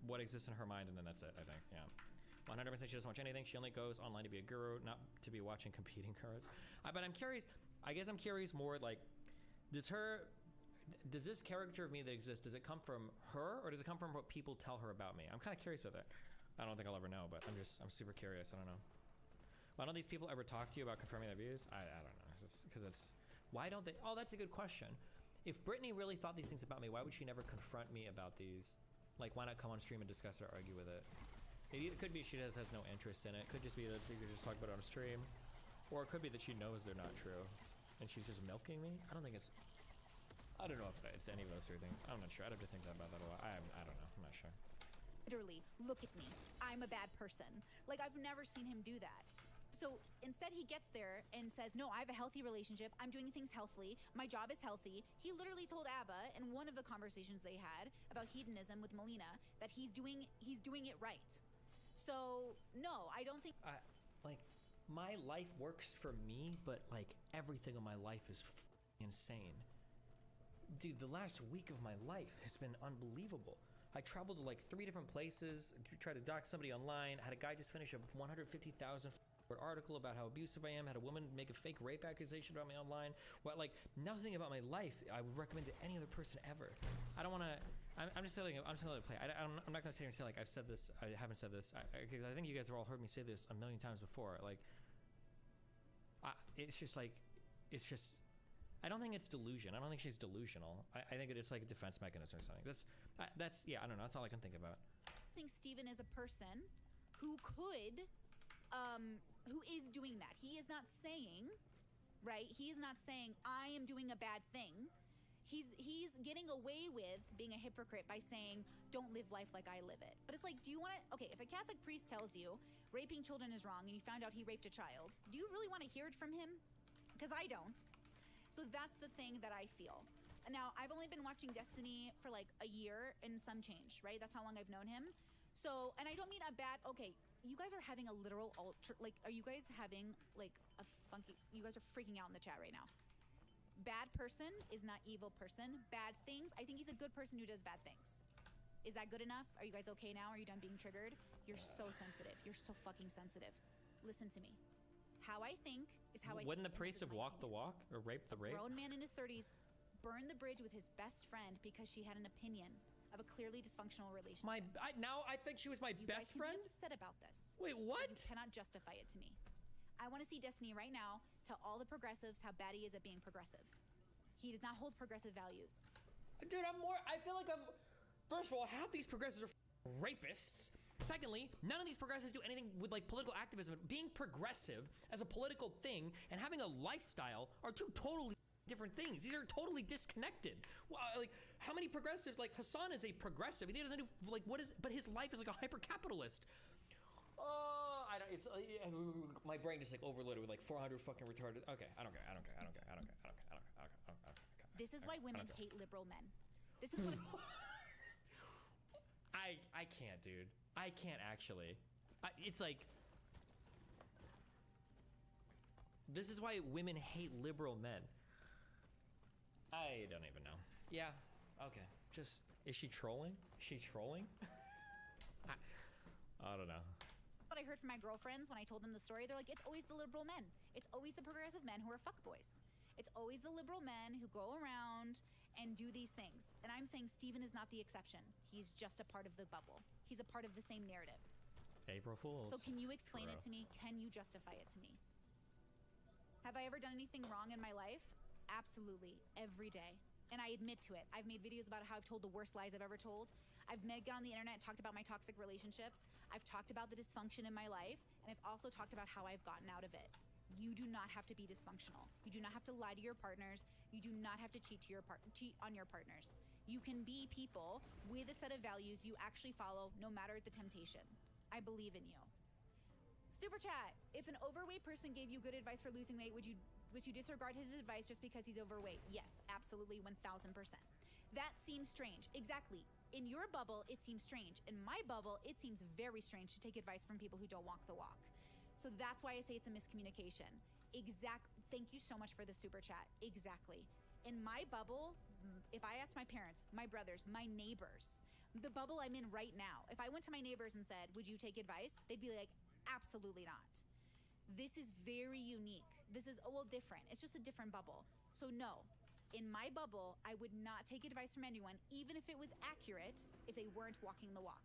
what exists in her mind, and then that's it. I think 100% she doesn't watch anything. She only goes online to be a guru, not to be watching competing cards. But I'm curious. I guess I'm curious more like does this caricature of me that exists, does it come from her or does it come from what people tell her about me? I'm kind of curious with it. I don't think I'll ever know, but I'm super curious. I don't know. Why don't these people ever talk to you about confirming their views? I don't know. Just because why don't they? Oh, that's a good question. If Brittany really thought these things about me, why would she never confront me about these? Like, why not come on stream and discuss it or argue with it? It could be she just has no interest in it. It could just be that it's easier to just talk about it on a stream. Or it could be that she knows they're not true and she's just milking me. I don't know if it's any of those three things. I'm not sure. I'd have to think about that a lot. I don't know. I'm not sure. Literally, look at me. I'm a bad person. Like, I've never seen him do that. So instead he gets there and says, no, I have a healthy relationship. I'm doing things healthily. My job is healthy. He literally told Abba in one of the conversations they had about hedonism with Melina that he's doing it right. So no, I don't think like my life works for me, but like everything in my life is insane. Dude, the last week of my life has been unbelievable. I traveled to like 3 different places, tried to dox somebody online, had a guy just finish a 150,000 article about how abusive I am, had a woman make a fake rape accusation about me online. Well, like nothing about my life I would recommend to any other person ever. I don't want to. I'm just letting it play. I'm not going to sit here and say like I've said this. I haven't said this. I think you guys have all heard me say this a million times before. Like, it's just. I don't think it's delusion. I don't think she's delusional. I think it's like a defense mechanism or something. That's yeah. I don't know. That's all I can think about. I think Steven is a person who could. Who is doing that. He is not saying, right? He is not saying, I am doing a bad thing. He's getting away with being a hypocrite by saying, don't live life like I live it. But it's like, do you want to, okay, if a Catholic priest tells you raping children is wrong and you found out he raped a child, do you really want to hear it from him? Because I don't. So that's the thing that I feel. Now, I've only been watching Destiny for like a year and some change, right? That's how long I've known him. So, and I don't mean a bad, okay, you guys are having a literal like, are you guys having like a funky, you guys are freaking out in the chat right now. Bad person is not evil person. Bad things, I think he's a good person who does bad things. Is that good enough? Are you guys okay now? Are you done being triggered? You're so sensitive. You're so fucking sensitive. Listen to me. How I think is how I Wouldn't the priest have walked the walk or raped the rape? A grown man in his 30s burned the bridge with his best friend because she had an opinion of a clearly dysfunctional relationship. Now I think she was my best friend? You guys can be upset about this. Wait, what? You cannot justify it to me. I want to see Destiny right now tell all the progressives how bad he is at being progressive. He does not hold progressive values. Dude, I feel like I'm, first of all, half these progressives are rapists. Secondly, none of these progressives do anything with like political activism. Being progressive as a political thing and having a lifestyle are two totally different things. These are totally disconnected. Well, like, how many progressives, like Hassan is a progressive and he doesn't do like but his life is like a hyper-capitalist. Oh, I don't, it's my brain just like overloaded with like 400 fucking retarded. Okay, I don't care. This is why women hate liberal men. This is what I can't, dude. I can't actually. It's like, this is why women hate liberal men. I don't even know. Yeah. Okay. Just, is she trolling? Is she trolling? I don't know. What I heard from my girlfriends when I told them the story, they're like, it's always the liberal men. It's always the progressive men who are fuckboys. It's always the liberal men who go around and do these things. And I'm saying Steven is not the exception. He's just a part of the bubble. He's a part of the same narrative. April Fools. So can you explain it to me? Can you justify it to me? Have I ever done anything wrong in my life? Absolutely, every day. And I admit to it. I've made videos about how I've told the worst lies I've ever told. I've got on the internet and talked about my toxic relationships. I've talked about the dysfunction in my life. And I've also talked about how I've gotten out of it. You do not have to be dysfunctional. You do not have to lie to your partners. You do not have to cheat on your partners. You can be people with a set of values you actually follow no matter the temptation. I believe in you. Super chat. If an overweight person gave you good advice for losing weight, would you disregard his advice just because he's overweight? Yes, absolutely, 1000%. That seems strange. Exactly. In your bubble, it seems strange. In my bubble, it seems very strange to take advice from people who don't walk the walk. So that's why I say it's a miscommunication. Thank you so much for the super chat. Exactly. In my bubble, if I asked my parents, my brothers, my neighbors, the bubble I'm in right now, if I went to my neighbors and said, would you take advice? They'd be like, absolutely not. This is very unique. This is, well, different. It's just a different bubble. So no, in my bubble, I would not take advice from anyone, even if it was accurate, if they weren't walking the walk.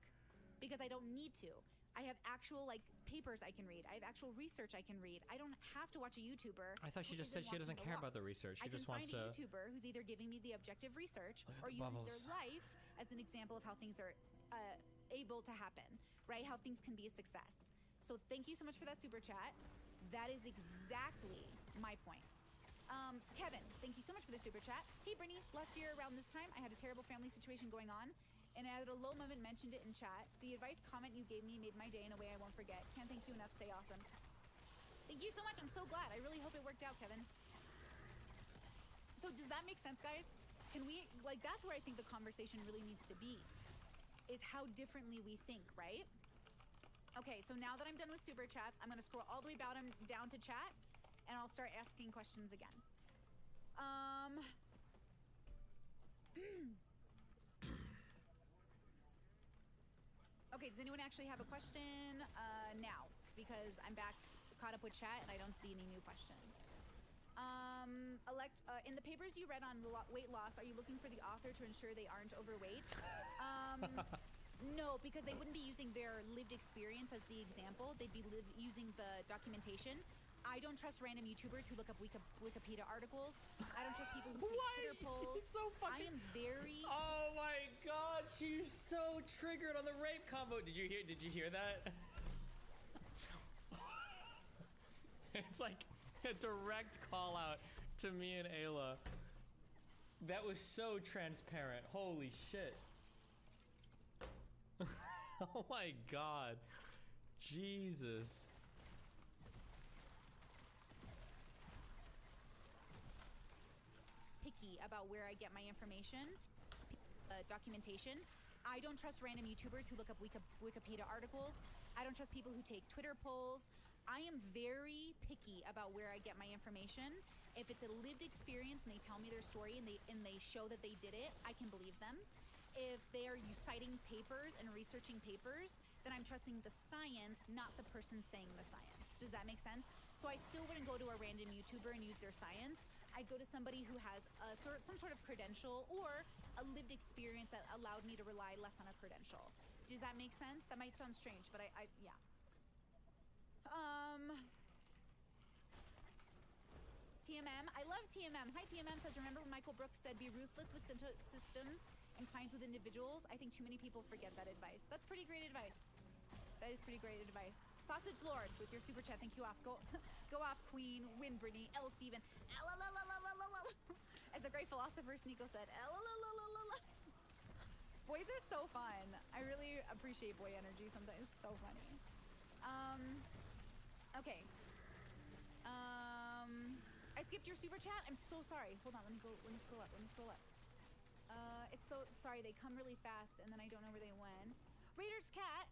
Because I don't need to. I have actual like papers I can read. I have actual research I can read. I don't have to watch a YouTuber. I thought she just said she doesn't care about the research. She just wants to. I can find a YouTuber who's either giving me the objective research or using their life as an example of how things are able to happen, right? How things can be a success. So thank you so much for that super chat. That is exactly my point. Kevin, thank you so much for the super chat. Hey, Brittany, last year around this time, I had a terrible family situation going on. And at a low moment mentioned it in chat. The advice comment you gave me made my day in a way I won't forget. Can't thank you enough. Stay awesome. Thank you so much. I'm so glad. I really hope it worked out, Kevin. So does that make sense, guys? Can we, like, that's where I think the conversation really needs to be, is how differently we think, right? Okay, so now that I'm done with super chats, I'm going to scroll all the way down to chat, and I'll start asking questions again. Okay, does anyone actually have a question now? Because I'm back caught up with chat and I don't see any new questions. In the papers you read on weight loss, are you looking for the author to ensure they aren't overweight? No, because they wouldn't be using their lived experience as the example. They'd be using the documentation. I don't trust random YouTubers who look up Wikipedia articles. I don't trust people who take Twitter polls. She's so fucking... I am very... Oh my god, she's so triggered on the rape combo. Did you hear that? It's like a direct call out to me and Ayla. That was so transparent. Holy shit. Oh my god. Jesus. Picky about where I get my information. Documentation. I don't trust random YouTubers who look up Wikipedia articles. I don't trust people who take Twitter polls. I am very picky about where I get my information. If it's a lived experience and they tell me their story and they show that they did it, I can believe them. If they are citing papers and researching papers, then I'm trusting the science, not the person saying the science. Does that make sense? So I still wouldn't go to a random YouTuber and use their science. I'd go to somebody who has some sort of credential or a lived experience that allowed me to rely less on a credential. Does that make sense? That might sound strange, but yeah. TMM, I love TMM. Hi, TMM says, remember when Michael Brooks said, be ruthless with systems and kinds with individuals? I think too many people forget that advice. That's pretty great advice. That is pretty great advice. Sausage Lord with your super chat. Thank you off. Go off, Queen. Win, Brittany. L. Steven. As the great philosopher Sneeko said. Boys are so fun. I really appreciate boy energy sometimes. So funny. Okay. I skipped your super chat. I'm so sorry. Hold on. Let me scroll up. It's so sorry. They come really fast and then I don't know where they went. Raiders Cat.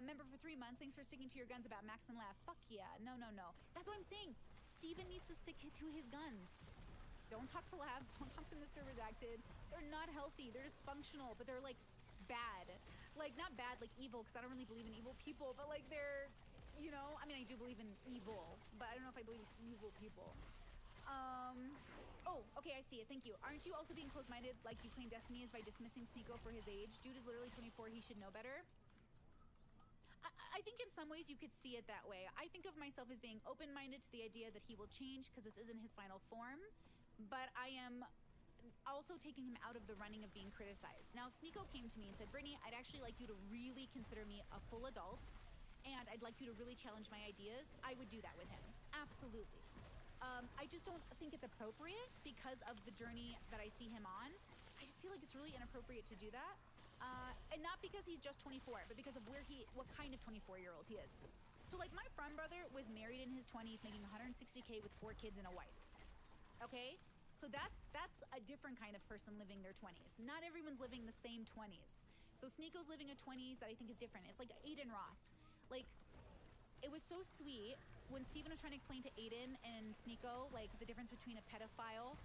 Member for 3 months. Thanks for sticking to your guns about Max and Lav. Fuck yeah. No. That's what I'm saying. Steven needs to stick to his guns. Don't talk to Lav. Don't talk to Mr. Redacted. They're not healthy. They're dysfunctional, but they're like bad. Like not bad, like evil, because I don't really believe in evil people, but like they're, you know, I mean, I do believe in evil, but I don't know if I believe in evil people. Oh, okay, I see it. Thank you. Aren't you also being closed-minded like you claim Destiny is by dismissing Sneeko for his age? Dude is literally 24. He should know better. I think in some ways you could see it that way. I think of myself as being open-minded to the idea that he will change because this isn't his final form, but I am also taking him out of the running of being criticized. Now, if Sneeko came to me and said, Brittany, I'd actually like you to really consider me a full adult, and I'd like you to really challenge my ideas, I would do that with him. Absolutely. I just don't think it's appropriate because of the journey that I see him on. I just feel like it's really inappropriate to do that. And not because he's just 24, but because of what kind of 24-year-old he is. So like my friend brother was married in his 20s, making $160K with 4 kids and a wife. Okay? So that's a different kind of person living their 20s. Not everyone's living the same 20s. So Sneeko's living a 20s that I think is different. It's like Aiden Ross. Like, it was so sweet when Steven was trying to explain to Aiden and Sneeko, like, the difference between a pedophile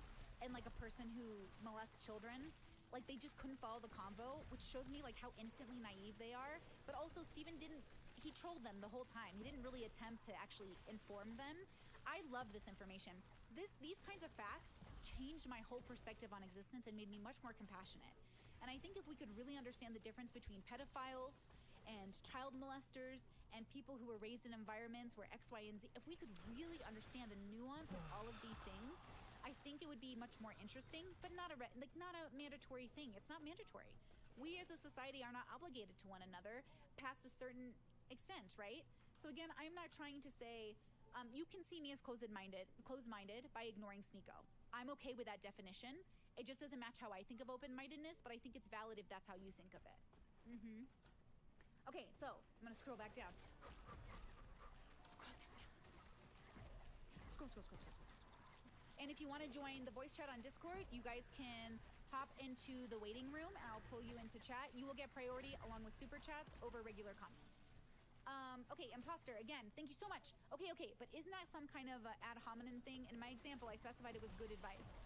and, like, a person who molests children. Like, they just couldn't follow the convo, which shows me, like, how innocently naive they are. But also, Steven he trolled them the whole time. He didn't really attempt to actually inform them. I love this information. These kinds of facts changed my whole perspective on existence and made me much more compassionate. And I think if we could really understand the difference between pedophiles and child molesters and people who were raised in environments where X, Y, and Z, if we could really understand the nuance of all of these things, I think it would be much more interesting, but not a mandatory thing. It's not mandatory. We as a society are not obligated to one another past a certain extent, right? So again, I'm not trying to say you can see me as closed-minded by ignoring Sneeko. I'm okay with that definition. It just doesn't match how I think of open-mindedness, but I think it's valid if that's how you think of it. Okay, so I'm gonna scroll back down. Scroll. And if you want to join the voice chat on Discord, you guys can hop into the waiting room and I'll pull you into chat. You will get priority along with super chats over regular comments. Okay, imposter, again, thank you so much. Okay, but isn't that some kind of ad hominem thing? In my example, I specified it was good advice.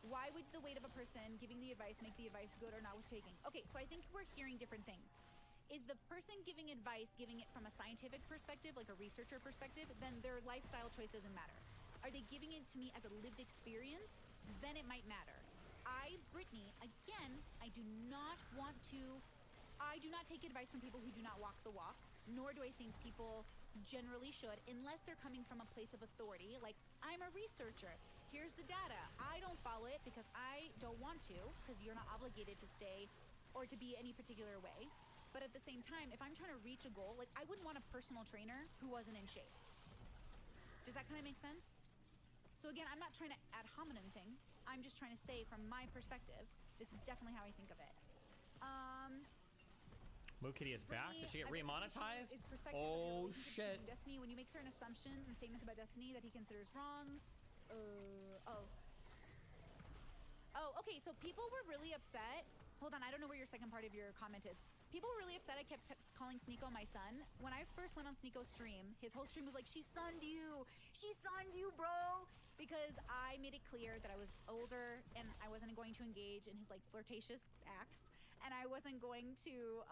Why would the weight of a person giving the advice make the advice good or not worth taking? Okay, so I think we're hearing different things. Is the person giving advice giving it from a scientific perspective, like a researcher perspective, then their lifestyle choice doesn't matter. Are they giving it to me as a lived experience? Then it might matter. Brittany, again, I do not take advice from people who do not walk the walk, nor do I think people generally should, unless they're coming from a place of authority, like, I'm a researcher, here's the data, I don't follow it because I don't want to, because you're not obligated to stay or to be any particular way. But at the same time, if I'm trying to reach a goal, like, I wouldn't want a personal trainer who wasn't in shape. Does that kind of make sense? So again, I'm not trying to ad hominem thing. I'm just trying to say from my perspective, this is definitely how I think of it. Moo Kitty is back. Did she get remonetized? Oh, shit. Destiny, when you make certain assumptions and statements about Destiny that he considers wrong. Okay, so people were really upset. Hold on, I don't know where your second part of your comment is. People were really upset I kept calling Sneeko my son. When I first went on Sneeko's stream, his whole stream was like, she sunned you! She sunned you, bro! Because I made it clear that I was older and I wasn't going to engage in his like flirtatious acts. And I wasn't going to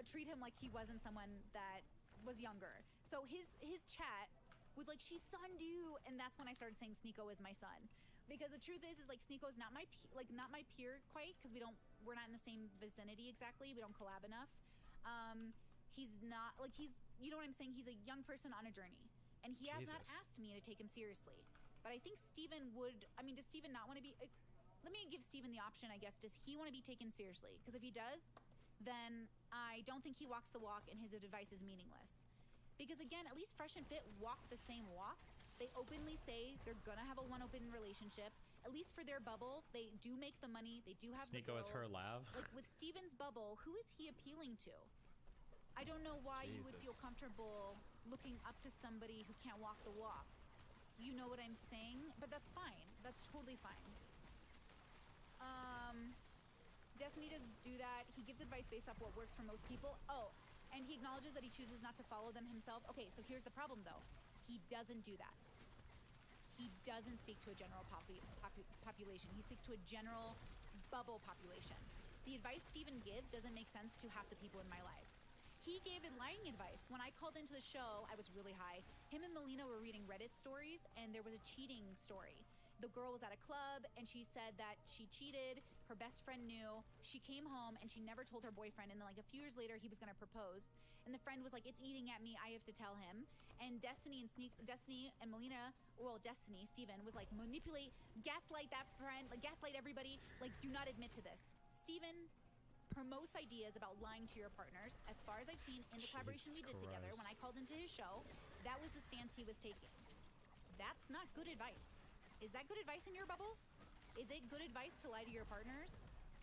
treat him like he wasn't someone that was younger. So his chat was like, she sunned you! And that's when I started saying Sneeko is my son. Because the truth is like Sneeko is not my peer quite, because we're not in the same vicinity exactly. We don't collab enough. He's not like you know what I'm saying? He's a young person on a journey, and he has not asked me to take him seriously. But I think Steven would. I mean, does Steven not want to be? Let me give Steven the option, I guess. Does he want to be taken seriously? Because if he does, then I don't think he walks the walk, and his advice is meaningless. Because again, at least Fresh and Fit walk the same walk. They openly say they're gonna have a one open relationship. At least for their bubble, they do make the money. They do have Sneeko is her lav. Like with Steven's bubble, who is he appealing to? I don't know why you would feel comfortable looking up to somebody who can't walk the walk. You know what I'm saying? But that's fine. That's totally fine. Destiny does do that. He gives advice based off what works for most people. Oh, and he acknowledges that he chooses not to follow them himself. Okay, so here's the problem though. He doesn't do that. He doesn't speak to a general population. He speaks to a general bubble population. The advice Steven gives doesn't make sense to half the people in my lives. He gave lying advice. When I called into the show, I was really high. Him and Melina were reading Reddit stories, and there was a cheating story. The girl was at a club, and she said that she cheated. Her best friend knew. She came home, and she never told her boyfriend. And then, like, a few years later, he was going to propose. And the friend was like, it's eating at me. I have to tell him. And Destiny and Melina, well, Destiny, Steven, was like, manipulate, gaslight that friend, like, gaslight everybody. Like, do not admit to this. Steven promotes ideas about lying to your partners. As far as I've seen in the collaboration we did together, when I called into his show, that was the stance he was taking. That's not good advice. Is that good advice in your bubbles? Is it good advice to lie to your partners?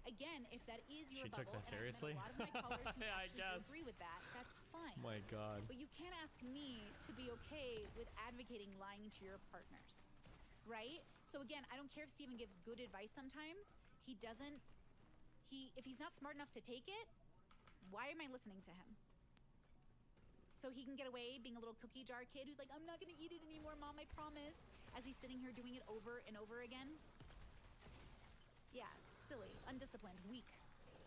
Again, if that is your bubble, took that seriously? And a lot of my callers who Yeah, actually agree with that, that's fine. My God. But you can't ask me to be okay with advocating lying to your partners, right? So again, I don't care if Steven gives good advice sometimes. He doesn't, if he's not smart enough to take it, why am I listening to him? So he can get away being a little cookie jar kid who's like, I'm not gonna eat it anymore, Mom, I promise. As he's sitting here doing it over and over again. Yeah, silly, undisciplined, weak.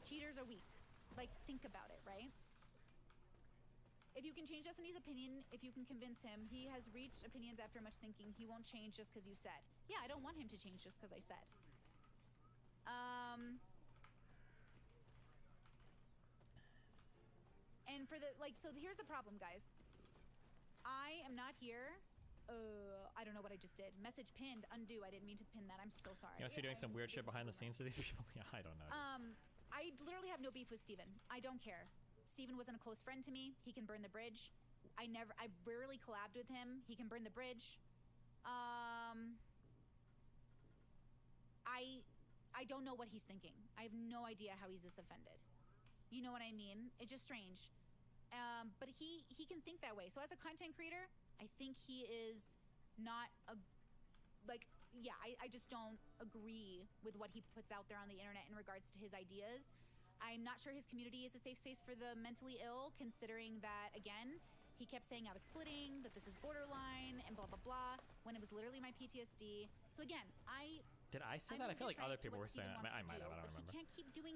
Cheaters are weak. Like, think about it, right? If you can change Destiny's opinion, if you can convince him, he has reached opinions after much thinking. He won't change just because you said. Yeah, I don't want him to change just because I said. And for the so here's the problem, guys. I am not here. I don't know what I just did. Message pinned, undo. I didn't mean to pin that. I'm so sorry. You must be doing some weird shit behind the scenes to these people. Yeah, I don't know. I literally have no beef with Steven. I don't care. Steven wasn't a close friend to me. He can burn the bridge. I rarely collabed with him. He can burn the bridge. I don't know what he's thinking. I have no idea how he's this offended. You know what I mean? It's just strange. But he can think that way. So as a content creator, I think he is not I just don't agree with what he puts out there on the internet in regards to his ideas. I'm not sure his community is a safe space for the mentally ill, considering that, again, he kept saying I was splitting, that this is borderline, and blah, blah, blah, when it was literally my PTSD. So again, Did I say that? I feel like other people were saying that. I might have. I don't remember. He can't keep doing